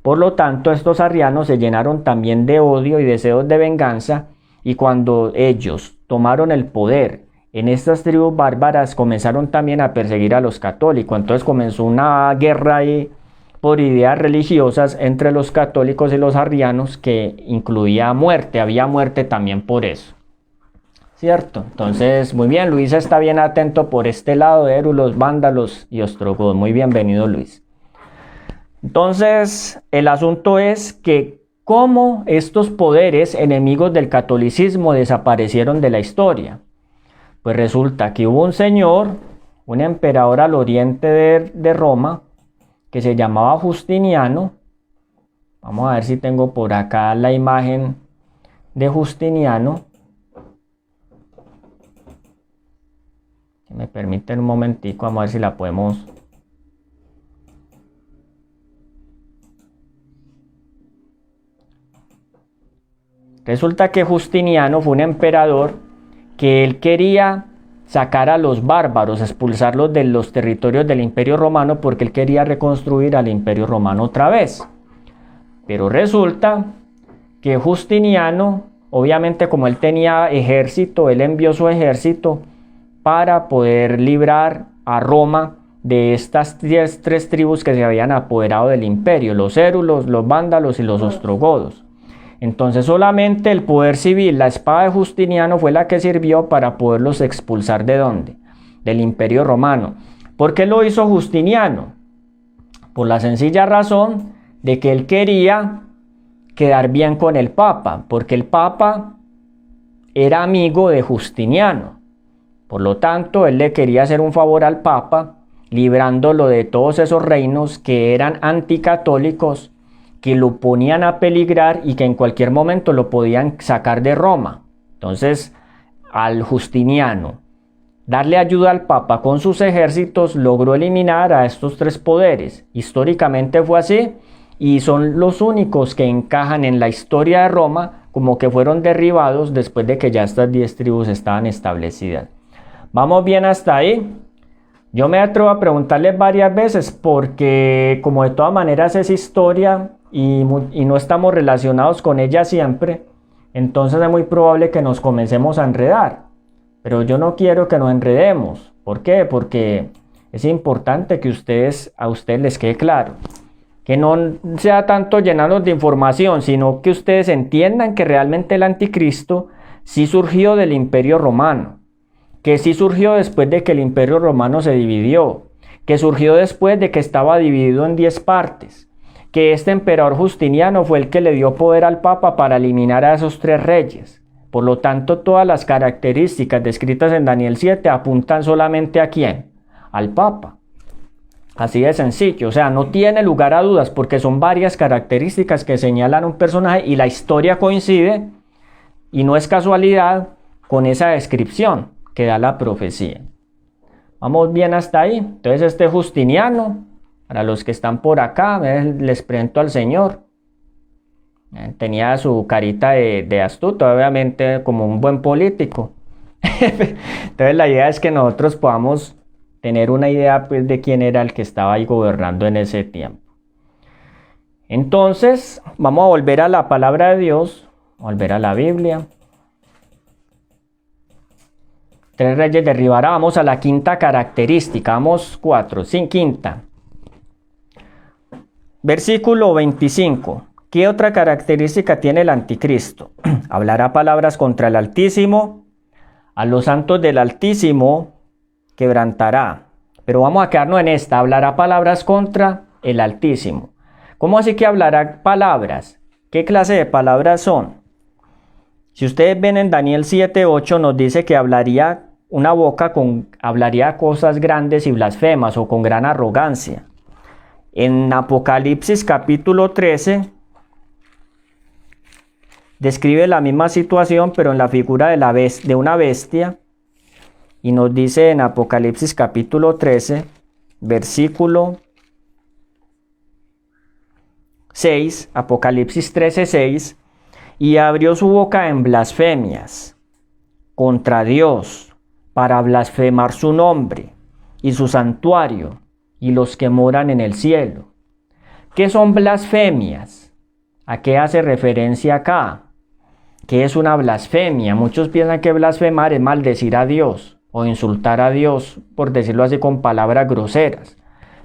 Por lo tanto, estos arrianos se llenaron también de odio y deseos de venganza, y cuando ellos tomaron el poder en estas tribus bárbaras, comenzaron también a perseguir a los católicos. Entonces comenzó una guerra ahí por ideas religiosas entre los católicos y los arrianos, que incluía muerte, había muerte también por eso. ¿Cierto? Entonces, muy bien, Luis está bien atento por este lado de érulos, vándalos y ostrogodos. Muy bienvenido, Luis. Entonces, el asunto es que cómo estos poderes enemigos del catolicismo desaparecieron de la historia. Pues resulta que hubo un señor, un emperador al oriente de Roma, que se llamaba Justiniano. Vamos a ver si tengo por acá la imagen de Justiniano. Si me permiten un momentico, vamos a ver si la podemos... Resulta que Justiniano fue un emperador que él quería sacar a los bárbaros, expulsarlos de los territorios del Imperio Romano, porque él quería reconstruir al Imperio Romano otra vez. Pero resulta que Justiniano, obviamente como él tenía ejército, él envió su ejército para poder librar a Roma de estas tres tribus que se habían apoderado del imperio, los érulos, los vándalos y los ostrogodos. Entonces solamente el poder civil, la espada de Justiniano, fue la que sirvió para poderlos expulsar. ¿De dónde? Del Imperio Romano. ¿Por qué lo hizo Justiniano? Por la sencilla razón de que él quería quedar bien con el Papa, porque el Papa era amigo de Justiniano. Por lo tanto, él le quería hacer un favor al Papa, librándolo de todos esos reinos que eran anticatólicos, que lo ponían a peligrar y que en cualquier momento lo podían sacar de Roma. Entonces, al Justiniano darle ayuda al Papa con sus ejércitos, logró eliminar a estos 3 poderes. Históricamente fue así, y son los únicos que encajan en la historia de Roma como que fueron derribados después de que ya estas 10 tribus estaban establecidas. ¿Vamos bien hasta ahí? Yo me atrevo a preguntarles varias veces, porque como de todas maneras es historia y no estamos relacionados con ella siempre, entonces es muy probable que nos comencemos a enredar. Pero yo no quiero que nos enredemos. ¿Por qué? Porque es importante que a ustedes les quede claro. Que no sea tanto llenarnos de información, sino que ustedes entiendan que realmente el anticristo sí surgió del Imperio Romano, que sí surgió después de que el Imperio Romano se dividió, que surgió después de que estaba dividido en 10 partes, que este emperador Justiniano fue el que le dio poder al Papa para eliminar a esos 3 reyes. Por lo tanto, todas las características descritas en Daniel 7 apuntan solamente ¿a quién? Al Papa. Así de sencillo, o sea, no tiene lugar a dudas, porque son varias características que señalan un personaje y la historia coincide, y no es casualidad, con esa descripción que da la profecía. Vamos bien hasta ahí. Entonces este Justiniano, para los que están por acá, les presento al señor. Tenía su carita de astuto, obviamente como un buen político. Entonces la idea es que nosotros podamos tener una idea, pues, de quién era el que estaba ahí gobernando en ese tiempo. Entonces vamos a volver a la palabra de Dios, volver a la Biblia. 3 reyes derribará. Vamos a la quinta característica. Vamos 4, sin quinta. Versículo 25. ¿Qué otra característica tiene el anticristo? Hablará palabras contra el Altísimo, a los santos del Altísimo quebrantará. Pero vamos a quedarnos en esta. Hablará palabras contra el Altísimo. ¿Cómo así que hablará palabras? ¿Qué clase de palabras son? Si ustedes ven en Daniel 7:8 nos dice que hablaría una boca hablaría cosas grandes y blasfemas o con gran arrogancia. En Apocalipsis capítulo 13 describe la misma situación, pero en la figura de una bestia, y nos dice en Apocalipsis capítulo 13, versículo 6, Apocalipsis 13, 6, y abrió su boca en blasfemias contra Dios, para blasfemar su nombre y su santuario y los que moran en el cielo. ¿Qué son blasfemias? ¿A qué hace referencia acá? ¿Qué es una blasfemia? Muchos piensan que blasfemar es maldecir a Dios o insultar a Dios, por decirlo así, con palabras groseras.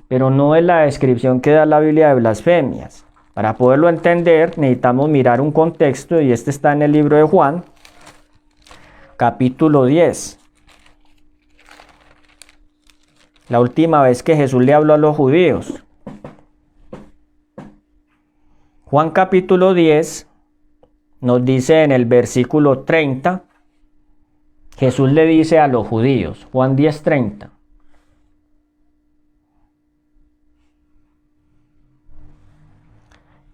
Pero no es la descripción que da la Biblia de blasfemias. Para poderlo entender necesitamos mirar un contexto, y este está en el libro de Juan, capítulo 10. La última vez que Jesús le habló a los judíos. Juan capítulo 10 nos dice en el versículo 30, Jesús le dice a los judíos, Juan 10:30.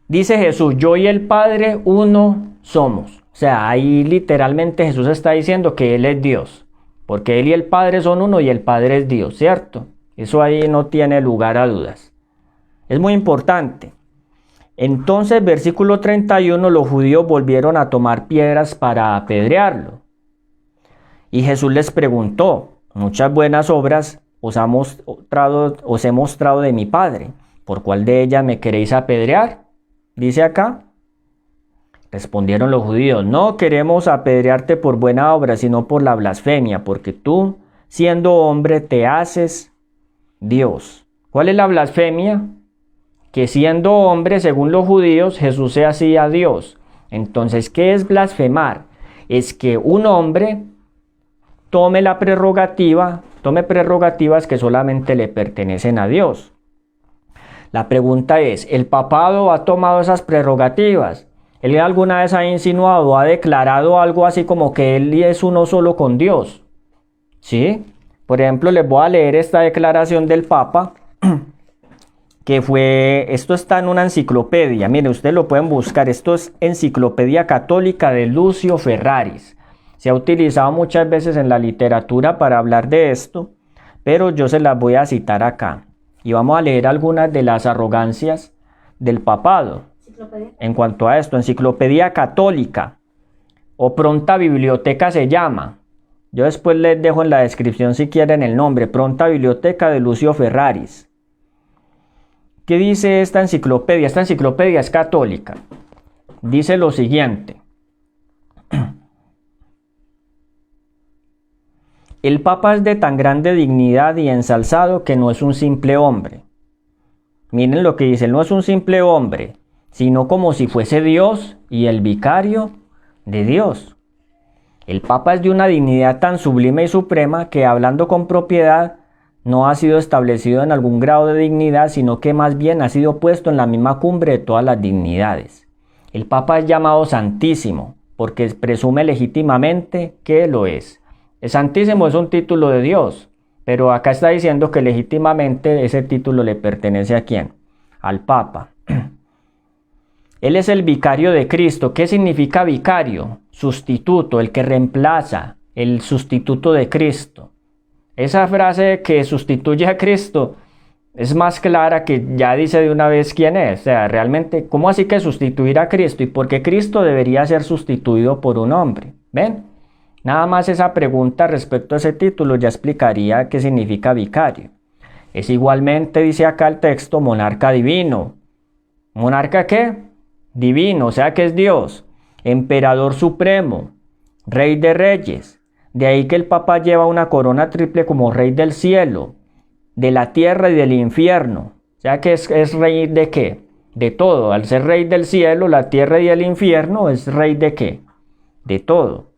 Dice Jesús, yo y el Padre uno somos. O sea, ahí literalmente Jesús está diciendo que Él es Dios, porque Él y el Padre son uno y el Padre es Dios, ¿cierto? Eso ahí no tiene lugar a dudas. Es muy importante. Entonces, versículo 31, los judíos volvieron a tomar piedras para apedrearlo. Y Jesús les preguntó, muchas buenas obras os he mostrado de mi Padre, ¿por cuál de ellas me queréis apedrear? Dice acá. Respondieron los judíos, no queremos apedrearte por buena obra, sino por la blasfemia, porque tú, siendo hombre, te haces Dios. ¿Cuál es la blasfemia? Que siendo hombre, según los judíos, Jesús se hacía Dios. Entonces, ¿qué es blasfemar? Es que un hombre tome prerrogativas que solamente le pertenecen a Dios. La pregunta es, ¿el papado ha tomado esas prerrogativas? ¿Él alguna vez ha insinuado, ha declarado algo así como que él es uno solo con Dios? ¿Sí? Por ejemplo, les voy a leer esta declaración del Papa, esto está en una enciclopedia, miren, ustedes lo pueden buscar, esto es Enciclopedia Católica de Lucio Ferraris. Se ha utilizado muchas veces en la literatura para hablar de esto, pero yo se las voy a citar acá. Y vamos a leer algunas de las arrogancias del papado. En cuanto a esto, Enciclopedia Católica o Pronta Biblioteca se llama. Yo después les dejo en la descripción si quieren el nombre. Pronta Biblioteca de Lucio Ferraris. ¿Qué dice esta enciclopedia? Esta enciclopedia es católica. Dice lo siguiente. El Papa es de tan grande dignidad y ensalzado que no es un simple hombre. Miren lo que dice, él no es un simple hombre, sino como si fuese Dios y el vicario de Dios. El Papa es de una dignidad tan sublime y suprema que, hablando con propiedad, no ha sido establecido en algún grado de dignidad, sino que más bien ha sido puesto en la misma cumbre de todas las dignidades. El Papa es llamado Santísimo, porque presume legítimamente que lo es. El Santísimo es un título de Dios, pero acá está diciendo que legítimamente ese título le pertenece ¿a quién? Al Papa. Él es el vicario de Cristo. ¿Qué significa vicario? Sustituto, el que reemplaza, el sustituto de Cristo. Esa frase que sustituye a Cristo es más clara, que ya dice de una vez quién es. O sea, realmente, ¿cómo así que sustituir a Cristo? ¿Y por qué Cristo debería ser sustituido por un hombre? ¿Ven? Nada más esa pregunta respecto a ese título ya explicaría qué significa vicario. Es igualmente, dice acá el texto, monarca divino. ¿Monarca qué? Divino, o sea que es Dios. Emperador supremo, rey de reyes. De ahí que el Papa lleva una corona triple como rey del cielo, de la tierra y del infierno. O sea que es rey de qué? De todo. Al ser rey del cielo, la tierra y el infierno, ¿es rey de qué? De todo.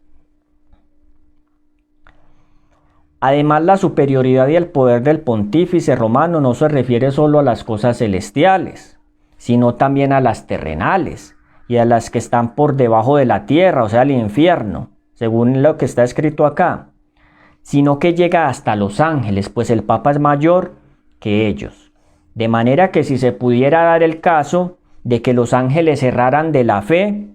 Además, la superioridad y el poder del pontífice romano no se refiere solo a las cosas celestiales, sino también a las terrenales y a las que están por debajo de la tierra, o sea, el infierno, según lo que está escrito acá. sino que llega hasta los ángeles, pues el Papa es mayor que ellos. De manera que si se pudiera dar el caso de que los ángeles erraran de la fe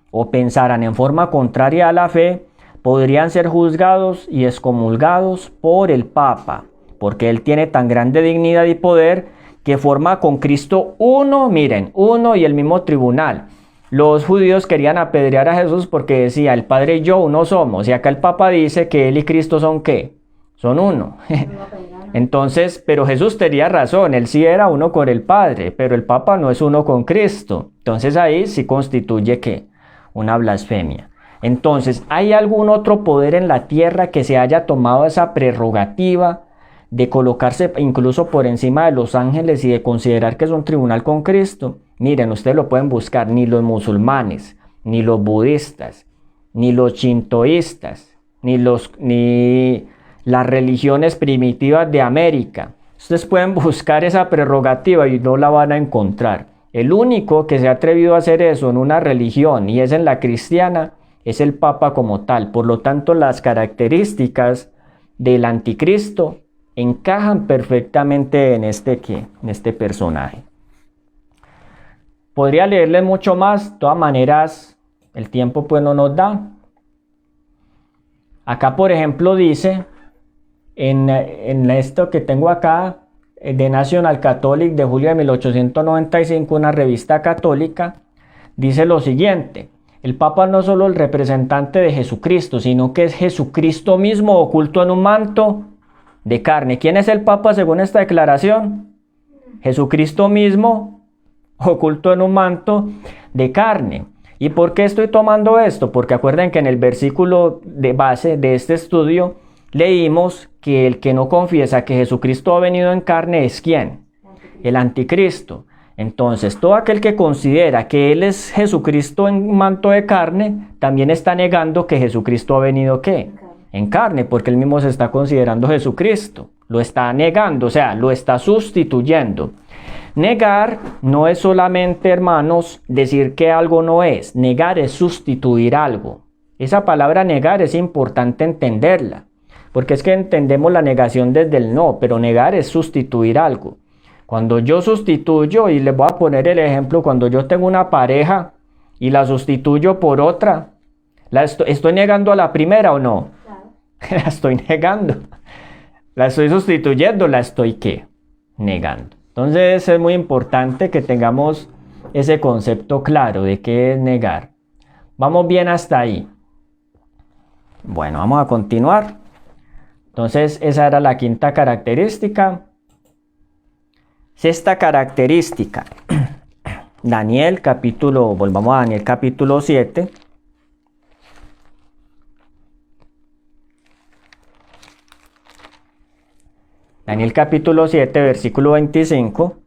o pensaran en forma contraria a la fe, podrían ser juzgados y excomulgados por el Papa, porque él tiene tan grande dignidad y poder que forma con Cristo uno, miren, uno y el mismo tribunal. Los judíos querían apedrear a Jesús porque decía, el Padre y yo uno somos, y acá el Papa dice que él y Cristo son ¿qué? Son uno. Entonces, pero Jesús tenía razón, él sí era uno con el Padre, pero el Papa no es uno con Cristo. Entonces ahí sí constituye ¿qué? Una blasfemia. Entonces, ¿hay algún otro poder en la tierra que se haya tomado esa prerrogativa de colocarse incluso por encima de los ángeles y de considerar que es un tribunal con Cristo? Miren, ustedes lo pueden buscar, ni los musulmanes, ni los budistas, ni los shintoístas, ni las religiones primitivas de América. Ustedes pueden buscar esa prerrogativa y no la van a encontrar. El único que se ha atrevido a hacer eso en una religión, y es en la cristiana, es el Papa como tal. Por lo tanto, las características del anticristo encajan perfectamente en este personaje. Podría leerles mucho más, de todas maneras el tiempo pues no nos da. Acá por ejemplo dice, en esto que tengo acá, de National Catholic de julio de 1895, una revista católica, dice lo siguiente: el Papa no es solo el representante de Jesucristo, sino que es Jesucristo mismo oculto en un manto de carne. ¿Quién es el Papa según esta declaración? Jesucristo mismo oculto en un manto de carne. ¿Y por qué estoy tomando esto? Porque acuerden que en el versículo de base de este estudio leímos que el que no confiesa que Jesucristo ha venido en carne es ¿quién? El anticristo. Entonces, todo aquel que considera que Él es Jesucristo en manto de carne, también está negando que Jesucristo ha venido ¿qué? En carne, porque Él mismo se está considerando Jesucristo. Lo está negando, o sea, lo está sustituyendo. Negar no es solamente, hermanos, decir que algo no es. Negar es sustituir algo. Esa palabra negar es importante entenderla, porque es que entendemos la negación desde el no, pero negar es sustituir algo. Cuando yo sustituyo, y les voy a poner el ejemplo, cuando yo tengo una pareja y la sustituyo por otra, ¿estoy negando a la primera o no? Claro. La estoy negando. La estoy sustituyendo, la estoy ¿qué? Negando. Entonces es muy importante que tengamos ese concepto claro de qué es negar. ¿Vamos bien hasta ahí? Bueno, vamos a continuar. Entonces esa era la quinta característica. Sexta característica. Volvamos a Daniel capítulo 7. Daniel capítulo 7, versículo 25.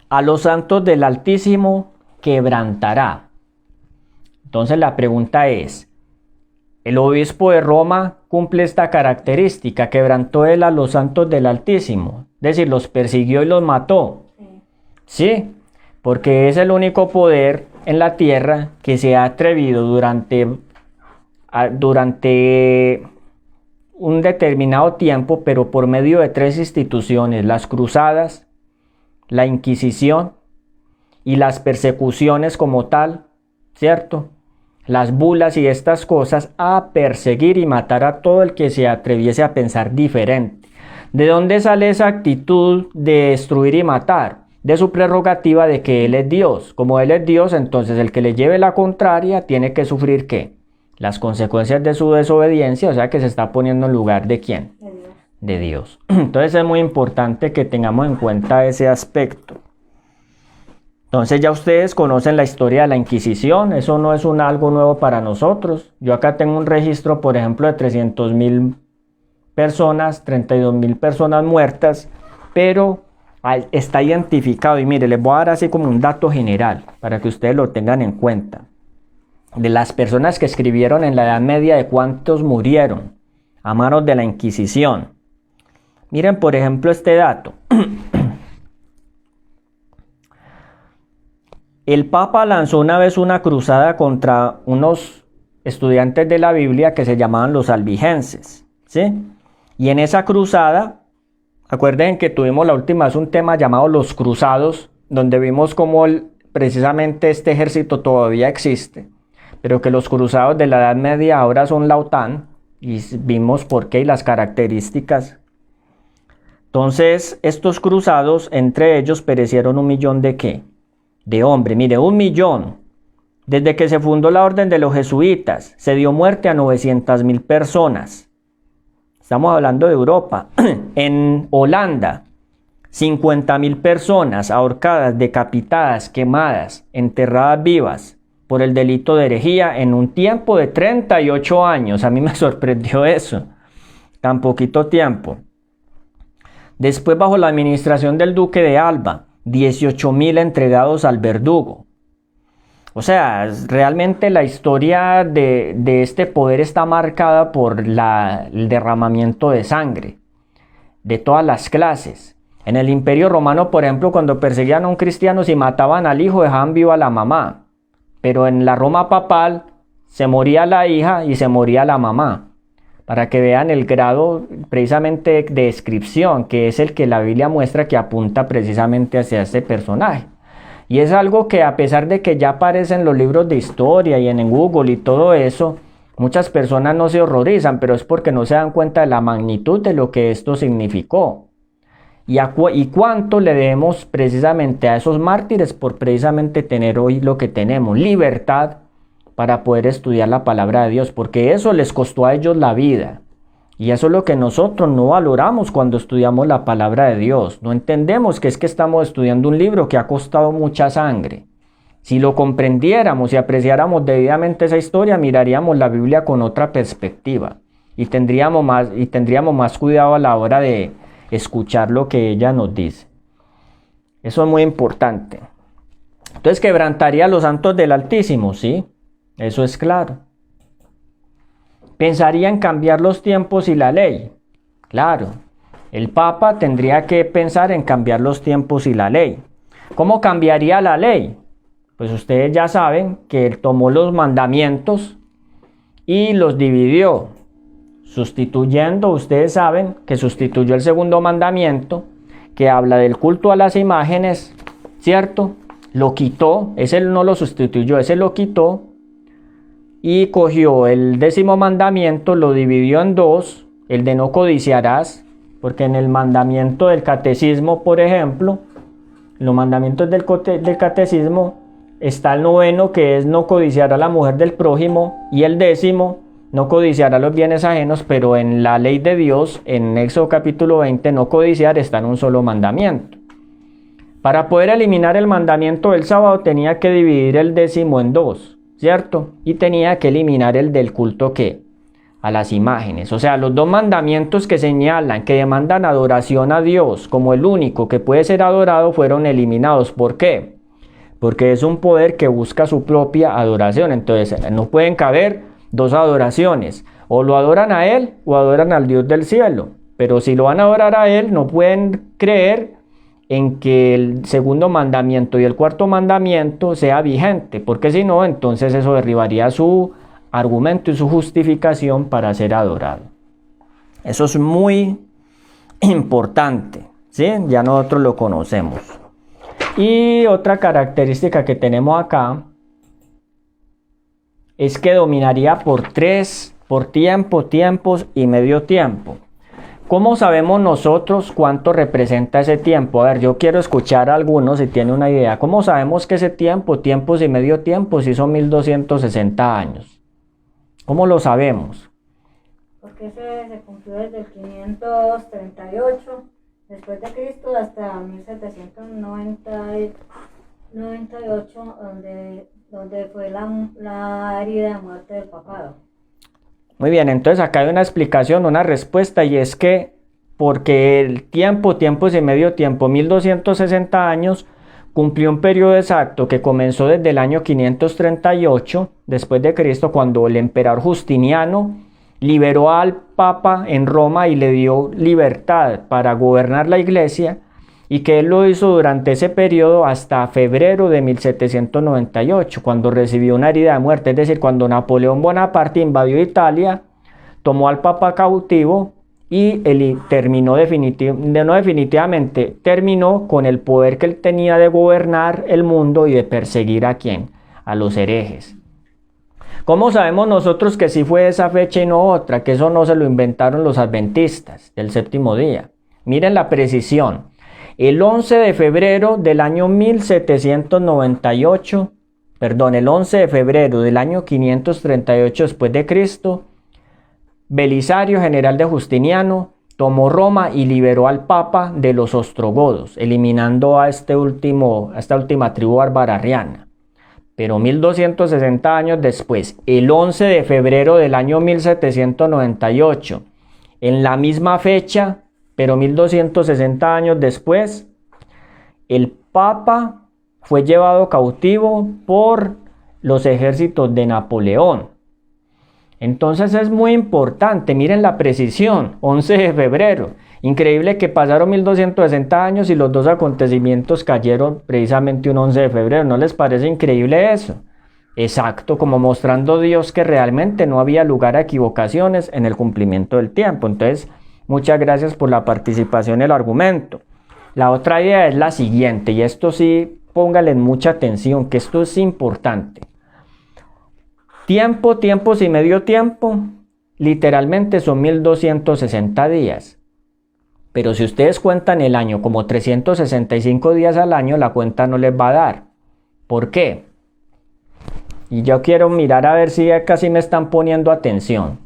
A los santos del Altísimo quebrantará. Entonces la pregunta es, ¿el obispo de Roma cumple esta característica? ¿Quebrantó él a los santos del Altísimo? Es decir, los persiguió y los mató. Sí, porque es el único poder en la tierra que se ha atrevido durante un determinado tiempo, pero por medio de tres instituciones: las cruzadas, la Inquisición y las persecuciones como tal, ¿cierto? Las bulas y estas cosas, a perseguir y matar a todo el que se atreviese a pensar diferente. ¿De dónde sale esa actitud de destruir y matar? De su prerrogativa de que Él es Dios. Como Él es Dios, entonces el que le lleve la contraria tiene que sufrir ¿qué? Las consecuencias de su desobediencia, o sea que se está poniendo en lugar ¿de quién? De Dios. De Dios. Entonces es muy importante que tengamos en cuenta ese aspecto. Entonces ya ustedes conocen la historia de la Inquisición, eso no es algo nuevo para nosotros. Yo acá tengo un registro, por ejemplo, de 300,000 personas, 32,000 personas muertas, pero está identificado. Y mire, les voy a dar así como un dato general para que ustedes lo tengan en cuenta. De las personas que escribieron en la Edad Media, de cuántos murieron a manos de la Inquisición. Miren, por ejemplo, este dato. El Papa lanzó una vez una cruzada contra unos estudiantes de la Biblia que se llamaban los albigenses, ¿sí? Y en esa cruzada, acuérdense que tuvimos la última vez un tema llamado los cruzados, donde vimos cómo precisamente este ejército todavía existe, pero que los cruzados de la Edad Media ahora son la OTAN, y vimos por qué y las características. Entonces, estos cruzados, entre ellos perecieron 1 millón de ¿qué? De hombres. Mire, 1 millón. Desde que se fundó la orden de los jesuitas, se dio muerte a 900.000 personas. Estamos hablando de Europa. En Holanda, 50.000 personas ahorcadas, decapitadas, quemadas, enterradas vivas por el delito de herejía en un tiempo de 38 años. A mí me sorprendió eso. Tan poquito tiempo. Después, bajo la administración del duque de Alba, 18.000 entregados al verdugo. O sea, realmente la historia de este poder está marcada por el derramamiento de sangre de todas las clases. En el Imperio Romano, por ejemplo, cuando perseguían a un cristiano, si mataban al hijo, dejaban viva a la mamá. Pero en la Roma papal se moría la hija y se moría la mamá. Para que vean el grado precisamente de descripción, que es el que la Biblia muestra que apunta precisamente hacia este personaje. Y es algo que, a pesar de que ya aparece en los libros de historia y en Google y todo eso, muchas personas no se horrorizan, pero es porque no se dan cuenta de la magnitud de lo que esto significó. Y cuánto le debemos precisamente a esos mártires por precisamente tener hoy lo que tenemos, libertad para poder estudiar la palabra de Dios, porque eso les costó a ellos la vida. Y eso es lo que nosotros no valoramos cuando estudiamos la palabra de Dios. No entendemos que es que estamos estudiando un libro que ha costado mucha sangre. Si lo comprendiéramos y apreciáramos debidamente esa historia, miraríamos la Biblia con otra perspectiva y tendríamos más cuidado a la hora de escuchar lo que ella nos dice. Eso es muy importante. Entonces, quebrantaría a los santos del Altísimo, ¿sí? Eso es claro. Pensaría en cambiar los tiempos y la ley. Claro, el Papa tendría que pensar en cambiar los tiempos y la ley. ¿Cómo cambiaría la ley? Pues ustedes ya saben que él tomó los mandamientos y los dividió, sustituyendo, ustedes saben que sustituyó el segundo mandamiento, que habla del culto a las imágenes, ¿cierto? Lo quitó, ese no lo sustituyó, ese lo quitó. Y cogió el 10º mandamiento, lo dividió en 2, el de no codiciarás, porque en el mandamiento del catecismo, por ejemplo, en los mandamientos del catecismo, está el 9º, que es no codiciar a la mujer del prójimo, y el 10º, no codiciar a los bienes ajenos, pero en la ley de Dios, en Éxodo capítulo 20, no codiciar está en un solo mandamiento. Para poder eliminar el mandamiento del sábado, tenía que dividir el 10º en 2. ¿Cierto? Y tenía que eliminar el del culto ¿qué? A las imágenes. O sea, los 2 mandamientos que señalan, que demandan adoración a Dios como el único que puede ser adorado, fueron eliminados. ¿Por qué? Porque es un poder que busca su propia adoración. Entonces, no pueden caber 2 adoraciones. O lo adoran a Él o adoran al Dios del cielo. Pero si lo van a adorar a Él, no pueden creer en que el segundo mandamiento y el cuarto mandamiento sea vigente, porque si no, entonces eso derribaría su argumento y su justificación para ser adorado. Eso es muy importante, ¿sí? Ya nosotros lo conocemos. Y otra característica que tenemos acá es que dominaría por tiempo, tiempos y medio tiempo. ¿Cómo sabemos nosotros cuánto representa ese tiempo? A ver, yo quiero escuchar a algunos si tienen una idea. ¿Cómo sabemos que ese tiempo, tiempos y medio tiempo, si son 1260 años? ¿Cómo lo sabemos? Porque se cumplió desde el 538 después de Cristo hasta 1798, donde fue la herida de muerte del papado. Muy bien, entonces acá hay una explicación, una respuesta, y es que porque el tiempo, tiempos y medio tiempo, 1260 años, cumplió un periodo exacto que comenzó desde el año 538 después de Cristo, cuando el emperador Justiniano liberó al Papa en Roma y le dio libertad para gobernar la iglesia, y que él lo hizo durante ese periodo hasta febrero de 1798, cuando recibió una herida de muerte, es decir, cuando Napoleón Bonaparte invadió Italia, tomó al Papa cautivo y él terminó definitivamente, terminó con el poder que él tenía de gobernar el mundo y de perseguir a quién, a los herejes. ¿Cómo sabemos nosotros que sí fue esa fecha y no otra? Que eso no se lo inventaron los adventistas del séptimo día. Miren la precisión. El 11 de febrero del año 1798, el 11 de febrero del año 538 después de Cristo, Belisario, general de Justiniano, tomó Roma y liberó al Papa de los ostrogodos, eliminando a esta última tribu bárbara arriana. Pero 1260 años después, el 11 de febrero del año 1798, en la misma fecha, pero 1260 años después, el Papa fue llevado cautivo por los ejércitos de Napoleón. Entonces es muy importante, miren la precisión, 11 de febrero. Increíble que pasaron 1260 años y los dos acontecimientos cayeron precisamente un 11 de febrero. ¿No les parece increíble eso? Exacto, como mostrando Dios que realmente no había lugar a equivocaciones en el cumplimiento del tiempo. Entonces, muchas gracias por la participación en el argumento. La otra idea es la siguiente, y esto sí, póngale mucha atención, que esto es importante. Tiempo, tiempos y medio tiempo, literalmente son 1260 días. Pero si ustedes cuentan el año como 365 días al año, la cuenta no les va a dar. ¿Por qué? Y yo quiero mirar a ver si casi me están poniendo atención.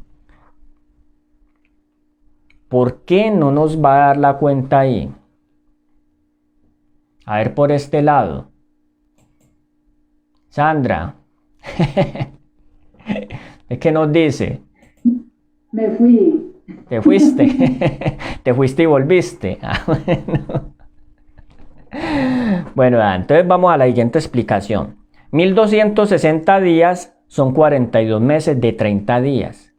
¿Por qué no nos va a dar la cuenta ahí? A ver por este lado. Sandra. ¿Es que nos dice? Me fui. ¿Te fuiste? ¿Te fuiste y volviste? Bueno, entonces vamos a la siguiente explicación. 1260 días son 42 meses de 30 días.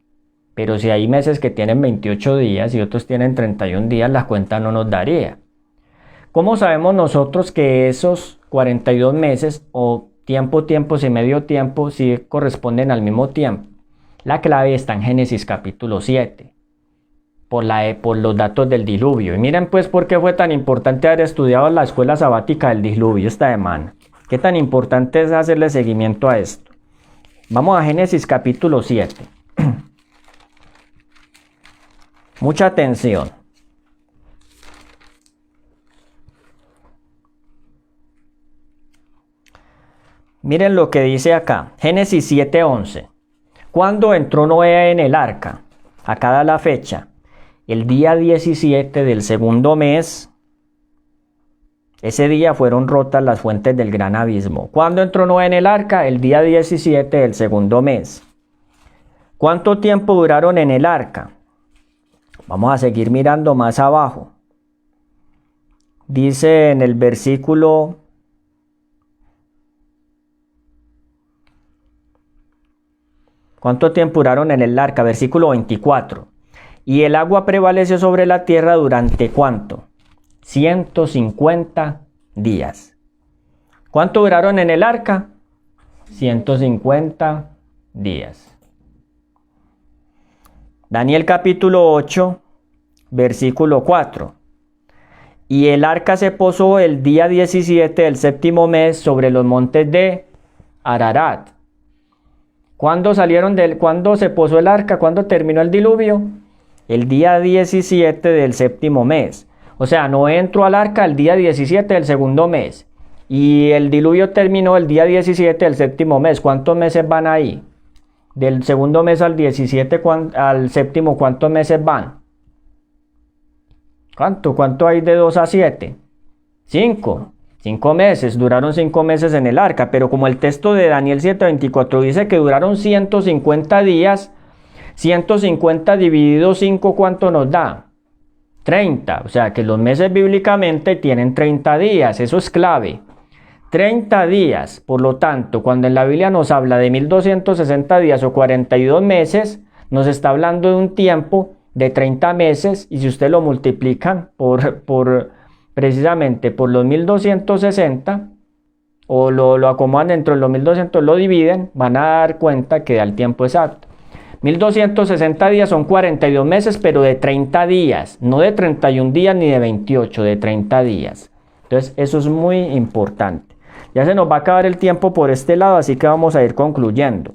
Pero si hay meses que tienen 28 días y otros tienen 31 días, la cuenta no nos daría. ¿Cómo sabemos nosotros que esos 42 meses o tiempo, tiempos y medio tiempo sí corresponden al mismo tiempo? La clave está en Génesis capítulo 7, por los datos del diluvio. Y miren pues por qué fue tan importante haber estudiado la escuela sabática del diluvio esta semana. Qué tan importante es hacerle seguimiento a esto. Vamos a Génesis capítulo 7. Mucha atención. Miren lo que dice acá, Génesis 7:11. ¿Cuándo entró Noé en el arca? Acá da la fecha. El día 17 del segundo mes. Ese día fueron rotas las fuentes del gran abismo. ¿Cuándo entró Noé en el arca? El día 17 del segundo mes. ¿Cuánto tiempo duraron en el arca? Vamos a seguir mirando más abajo. Dice en el versículo... ¿Cuánto tiempo duraron en el arca? Versículo 24. Y el agua prevaleció sobre la tierra durante ¿cuánto? 150 días. ¿Cuánto duraron en el arca? 150 días. Daniel capítulo 8, versículo 4. Y el arca se posó el día 17 del séptimo mes sobre los montes de Ararat. ¿Cuándo se posó el arca? ¿Cuándo terminó el diluvio? El día 17 del séptimo mes. O sea, Noé entró al arca el día 17 del segundo mes. Y el diluvio terminó el día 17 del séptimo mes. ¿Cuántos meses van ahí? Del segundo mes al 17, al séptimo, ¿cuántos meses van? ¿Cuánto hay de 2 a 7? 5. 5 meses, duraron 5 meses en el arca, pero como el texto de Daniel 7:24 dice que duraron 150 días, 150 dividido 5, ¿cuánto nos da? 30, o sea que los meses bíblicamente tienen 30 días, eso es clave. 30 días, por lo tanto, cuando en la Biblia nos habla de 1260 días o 42 meses, nos está hablando de un tiempo de 30 meses, y si usted lo multiplican por precisamente por los 1260, o lo acomodan dentro de los 1200, lo dividen, van a dar cuenta que da el tiempo exacto. 1260 días son 42 meses, pero de 30 días, no de 31 días ni de 28, de 30 días. Entonces eso es muy importante. Ya se nos va a acabar el tiempo por este lado, así que vamos a ir concluyendo.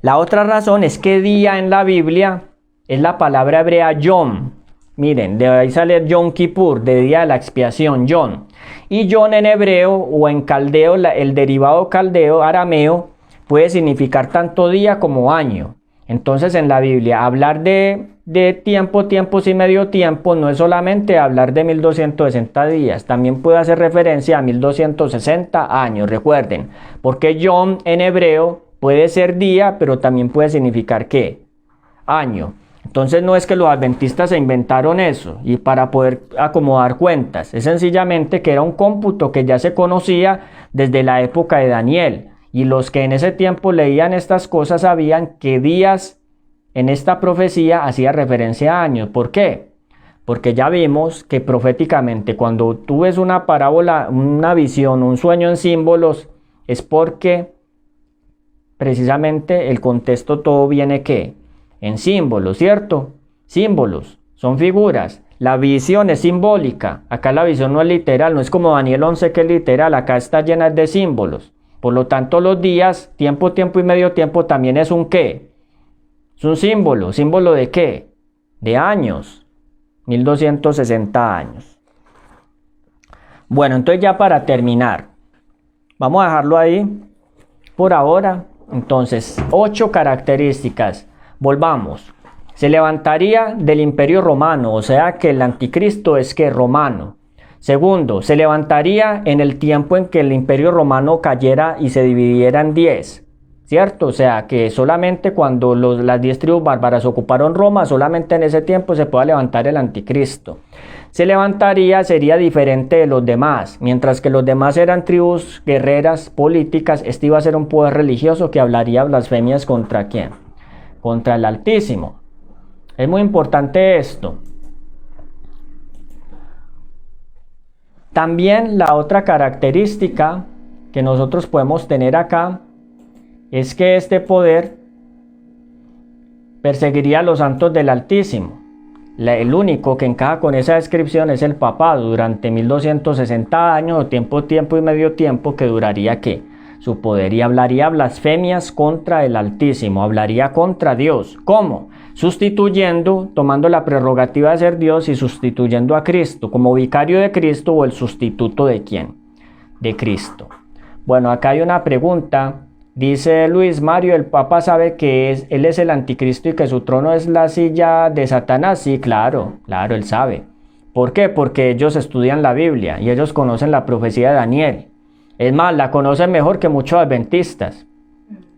La otra razón es que día en la Biblia es la palabra hebrea Yom. Miren, de ahí sale Yom Kippur, de día de la expiación, Yom. Y Yom en hebreo o en caldeo, el derivado caldeo, arameo, puede significar tanto día como año. Entonces en la Biblia hablar de tiempo, tiempos y medio tiempo no es solamente hablar de 1260 días, también puede hacer referencia a 1260 años, recuerden, porque Yom en hebreo puede ser día, pero también puede significar ¿qué? Año. Entonces no es que los adventistas se inventaron eso y para poder acomodar cuentas, es sencillamente que era un cómputo que ya se conocía desde la época de Daniel. Y los que en ese tiempo leían estas cosas sabían que días en esta profecía hacía referencia a años. ¿Por qué? Porque ya vimos que proféticamente cuando tú ves una parábola, una visión, un sueño en símbolos, es porque precisamente el contexto todo viene ¿qué? En símbolos, ¿cierto? Símbolos, son figuras. La visión es simbólica. Acá la visión no es literal, no es como Daniel 11 que es literal, acá está llena de símbolos. Por lo tanto, los días, tiempo, tiempo y medio tiempo también es un ¿qué? Es un símbolo. ¿Símbolo de qué? De años. 1260 años. Bueno, entonces ya para terminar, vamos a dejarlo ahí por ahora. Entonces, 8 características. Volvamos. Se levantaría del Imperio Romano, o sea que el anticristo es que romano. Segundo, se levantaría en el tiempo en que el Imperio Romano cayera y se dividiera en 10, ¿cierto? O sea, que solamente cuando las 10 tribus bárbaras ocuparon Roma, solamente en ese tiempo se pueda levantar el anticristo. Se levantaría, sería diferente de los demás, mientras que los demás eran tribus guerreras, políticas, este iba a ser un poder religioso que hablaría blasfemias ¿contra quién? Contra el Altísimo. Es muy importante esto. También la otra característica que nosotros podemos tener acá es que este poder perseguiría a los santos del Altísimo. El único que encaja con esa descripción es el papado durante 1260 años o tiempo y medio tiempo que duraría ¿qué? Su poder y hablaría blasfemias contra el Altísimo, hablaría contra Dios. ¿Cómo? Sustituyendo, tomando la prerrogativa de ser Dios y sustituyendo a Cristo como vicario de Cristo o el sustituto de ¿quién? De Cristo. Bueno, acá hay una pregunta. Dice Luis Mario, ¿el Papa sabe que él es el anticristo y que su trono es la silla de Satanás? Sí, claro, él sabe. ¿Por qué? Porque ellos estudian la Biblia y ellos conocen la profecía de Daniel. Es más, la conocen mejor que muchos adventistas.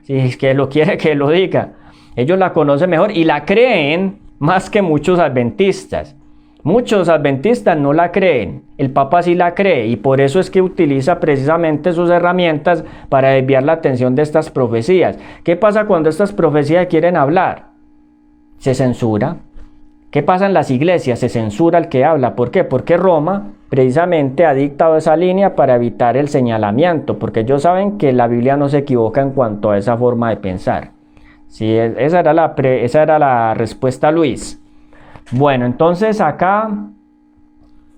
Si es que lo quiere que lo diga. Ellos la conocen mejor y la creen más que muchos adventistas. Muchos adventistas no la creen, el Papa sí la cree y por eso es que utiliza precisamente sus herramientas para desviar la atención de estas profecías. ¿Qué pasa cuando estas profecías quieren hablar? Se censura. ¿Qué pasa en las iglesias? Se censura el que habla. ¿Por qué? Porque Roma precisamente ha dictado esa línea para evitar el señalamiento, porque ellos saben que la Biblia no se equivoca en cuanto a esa forma de pensar. Sí, esa era la respuesta, Luis. Bueno, entonces acá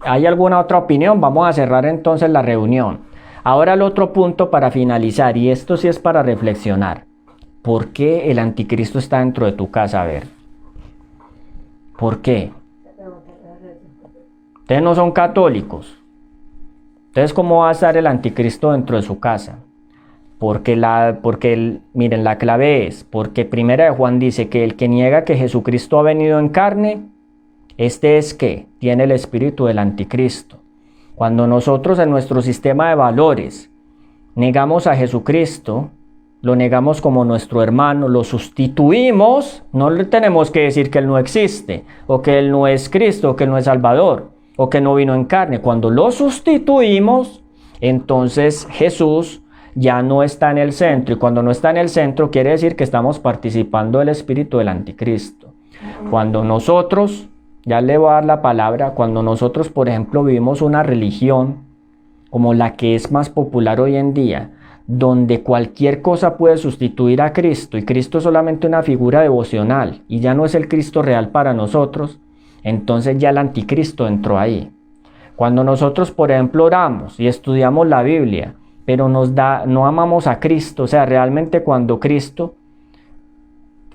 ¿hay alguna otra opinión? Vamos a cerrar entonces la reunión. Ahora el otro punto para finalizar, y esto sí es para reflexionar. ¿Por qué el anticristo está dentro de tu casa? A ver. ¿Por qué? Ustedes no son católicos. Entonces, ¿cómo va a estar el anticristo dentro de su casa? Miren, la clave es, porque Primera de Juan dice que el que niega que Jesucristo ha venido en carne, este es que tiene el espíritu del anticristo. Cuando nosotros en nuestro sistema de valores negamos a Jesucristo, lo negamos como nuestro hermano, lo sustituimos, no le tenemos que decir que Él no existe, o que Él no es Cristo, o que Él no es Salvador, o que no vino en carne. Cuando lo sustituimos, entonces Jesús ya no está en el centro, y cuando no está en el centro quiere decir que estamos participando del espíritu del anticristo. Cuando nosotros ya le voy a dar la palabra, cuando nosotros, por ejemplo, vivimos una religión como la que es más popular hoy en día, donde cualquier cosa puede sustituir a Cristo y Cristo es solamente una figura devocional y ya no es el Cristo real para nosotros, entonces ya el anticristo entró ahí. Cuando nosotros, por ejemplo, oramos y estudiamos la Biblia, pero no amamos a Cristo, o sea, realmente cuando Cristo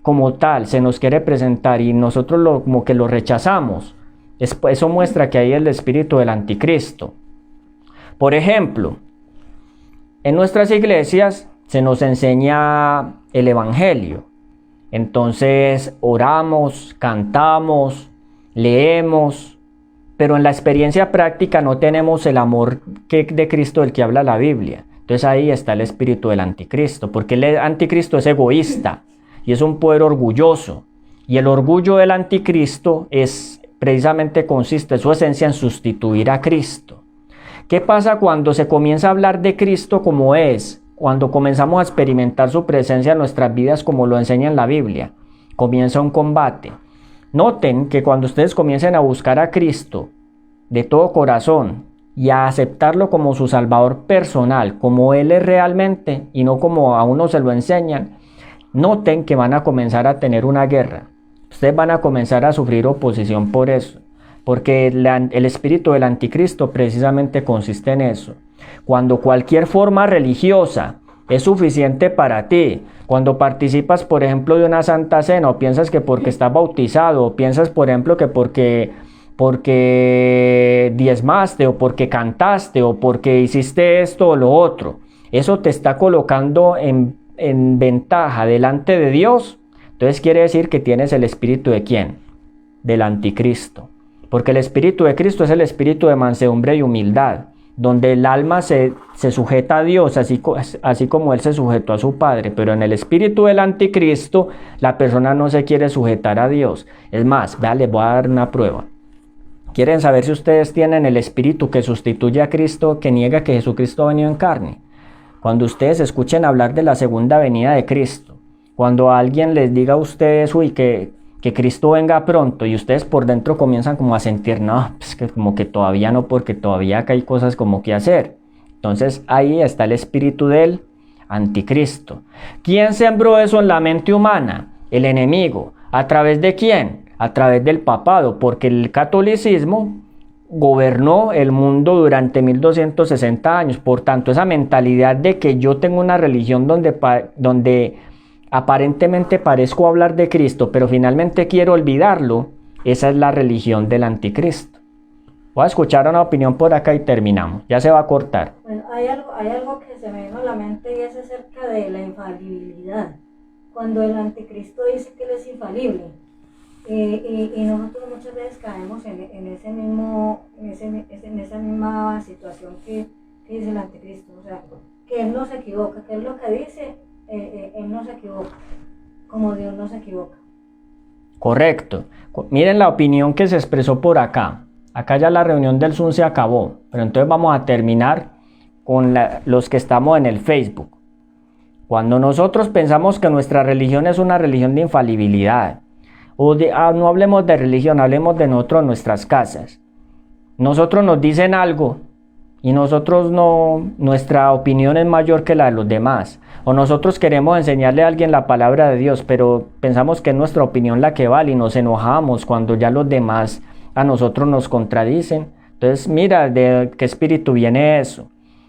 como tal se nos quiere presentar y nosotros como que lo rechazamos, eso muestra que hay el espíritu del anticristo. Por ejemplo, en nuestras iglesias se nos enseña el evangelio, entonces oramos, cantamos, leemos, pero en la experiencia práctica no tenemos el amor de Cristo del que habla la Biblia. Entonces ahí está el espíritu del anticristo, porque el anticristo es egoísta y es un poder orgulloso. Y el orgullo del anticristo consiste su esencia en sustituir a Cristo. ¿Qué pasa cuando se comienza a hablar de Cristo como es? Cuando comenzamos a experimentar su presencia en nuestras vidas como lo enseña en la Biblia. Comienza un combate. Noten que cuando ustedes comiencen a buscar a Cristo de todo corazón y a aceptarlo como su Salvador personal, como Él es realmente y no como a uno se lo enseñan, noten que van a comenzar a tener una guerra. Ustedes van a comenzar a sufrir oposición por eso, porque el espíritu del anticristo precisamente consiste en eso. Cuando cualquier forma religiosa es suficiente para ti, cuando participas, por ejemplo, de una santa cena, o piensas que porque estás bautizado, o piensas, por ejemplo, que porque diezmaste, o porque cantaste, o porque hiciste esto o lo otro, eso te está colocando en ventaja delante de Dios, entonces quiere decir que tienes el espíritu ¿de quién? Del anticristo. Porque el espíritu de Cristo es el espíritu de mansedumbre y humildad, donde el alma se sujeta a Dios, así como Él se sujetó a su Padre. Pero en el espíritu del anticristo, la persona no se quiere sujetar a Dios. Es más, les voy a dar una prueba. ¿Quieren saber si ustedes tienen el espíritu que sustituye a Cristo, que niega que Jesucristo ha venido en carne? Cuando ustedes escuchen hablar de la segunda venida de Cristo, cuando alguien les diga a ustedes, que Cristo venga pronto, y ustedes por dentro comienzan como a sentir, no, pues que como que todavía no, porque todavía acá hay cosas como que hacer. Entonces ahí está el espíritu del anticristo. ¿Quién sembró eso en la mente humana? El enemigo. ¿A través de quién? A través del papado, porque el catolicismo gobernó el mundo durante 1260 años. Por tanto, esa mentalidad de que yo tengo una religión donde aparentemente parezco hablar de Cristo, pero finalmente quiero olvidarlo, esa es la religión del anticristo. Voy a escuchar una opinión por acá y terminamos. Ya se va a cortar. Bueno, hay algo que se me vino a la mente y es acerca de la infalibilidad. Cuando el anticristo dice que él es infalible, y nosotros muchas veces caemos en esa misma situación que dice el anticristo, o sea, que él no se equivoca, que es lo que dice. Él no se equivoca, como Dios no se equivoca. Correcto. Miren la opinión que se expresó por acá. Acá ya la reunión del Zoom se acabó, pero entonces vamos a terminar con los que estamos en el Facebook. Cuando nosotros pensamos que nuestra religión es una religión de infalibilidad, no hablemos de religión, hablemos de nosotros en nuestras casas. Nosotros nos dicen algo y nosotros no, nuestra opinión es mayor que la de los demás. O nosotros queremos enseñarle a alguien la palabra de Dios, pero pensamos que es nuestra opinión la que vale y nos enojamos cuando ya los demás a nosotros nos contradicen. Entonces mira de qué espíritu viene eso.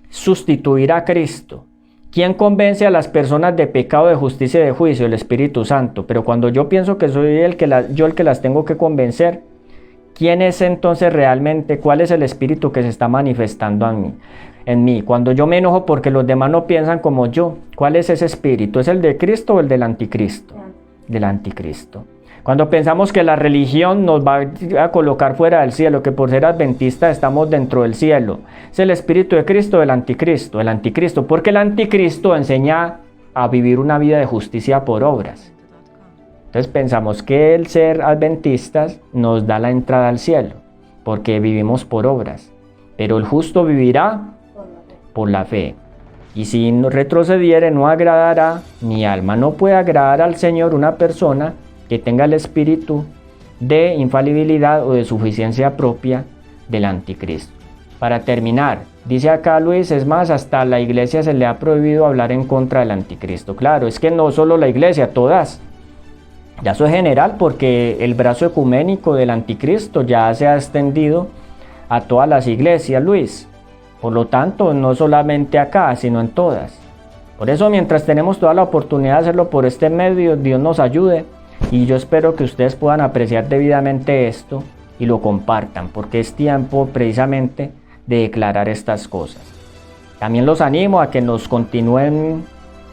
Sustituir a Cristo. ¿Quién convence a las personas de pecado, de justicia y de juicio? El Espíritu Santo. Pero cuando yo pienso que soy yo el que las tengo que convencer, ¿quién es entonces realmente? ¿Cuál es el espíritu que se está manifestando en mí? Cuando yo me enojo porque los demás no piensan como yo, ¿cuál es ese espíritu? ¿Es el de Cristo o el del anticristo? Del anticristo. Cuando pensamos que la religión nos va a colocar fuera del cielo, que por ser adventistas estamos dentro del cielo, ¿es el espíritu de Cristo o del anticristo? El anticristo, porque el anticristo enseña a vivir una vida de justicia por obras. Entonces pensamos que el ser adventistas nos da la entrada al cielo, porque vivimos por obras. Pero el justo vivirá por la fe. Y si retrocediere, no agradará mi alma. No puede agradar al Señor una persona que tenga el espíritu de infalibilidad o de suficiencia propia del anticristo. Para terminar, dice acá Luis, es más, hasta a la iglesia se le ha prohibido hablar en contra del anticristo. Claro, es que no solo la iglesia, todas. Ya eso es general, porque el brazo ecuménico del anticristo ya se ha extendido a todas las iglesias, Luis. Por lo tanto, no solamente acá, sino en todas. Por eso, mientras tenemos toda la oportunidad de hacerlo por este medio, Dios nos ayude. Y yo espero que ustedes puedan apreciar debidamente esto y lo compartan, porque es tiempo precisamente de declarar estas cosas. También los animo a que nos continúen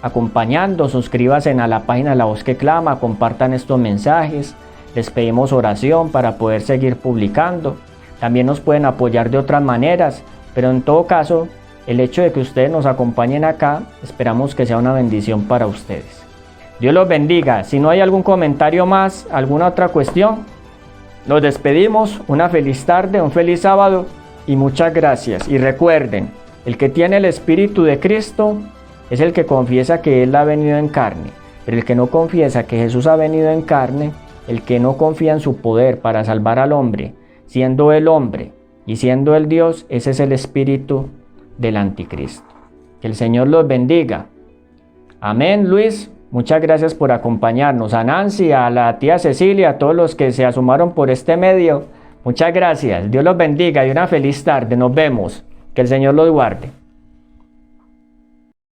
acompañando, suscríbanse a la página La Voz que Clama, compartan estos mensajes, les pedimos oración para poder seguir publicando. También nos pueden apoyar de otras maneras, pero en todo caso, el hecho de que ustedes nos acompañen acá, esperamos que sea una bendición para ustedes. Dios los bendiga. Si no hay algún comentario más, alguna otra cuestión, nos despedimos. Una feliz tarde, un feliz sábado y muchas gracias. Y recuerden, el que tiene el Espíritu de Cristo es el que confiesa que Él ha venido en carne. Pero el que no confiesa que Jesús ha venido en carne, el que no confía en su poder para salvar al hombre, siendo Él hombre y siendo Él Dios, ese es el espíritu del anticristo. Que el Señor los bendiga. Amén, Luis. Muchas gracias por acompañarnos. A Nancy, a la tía Cecilia, a todos los que se asomaron por este medio. Muchas gracias. Dios los bendiga y una feliz tarde. Nos vemos. Que el Señor los guarde.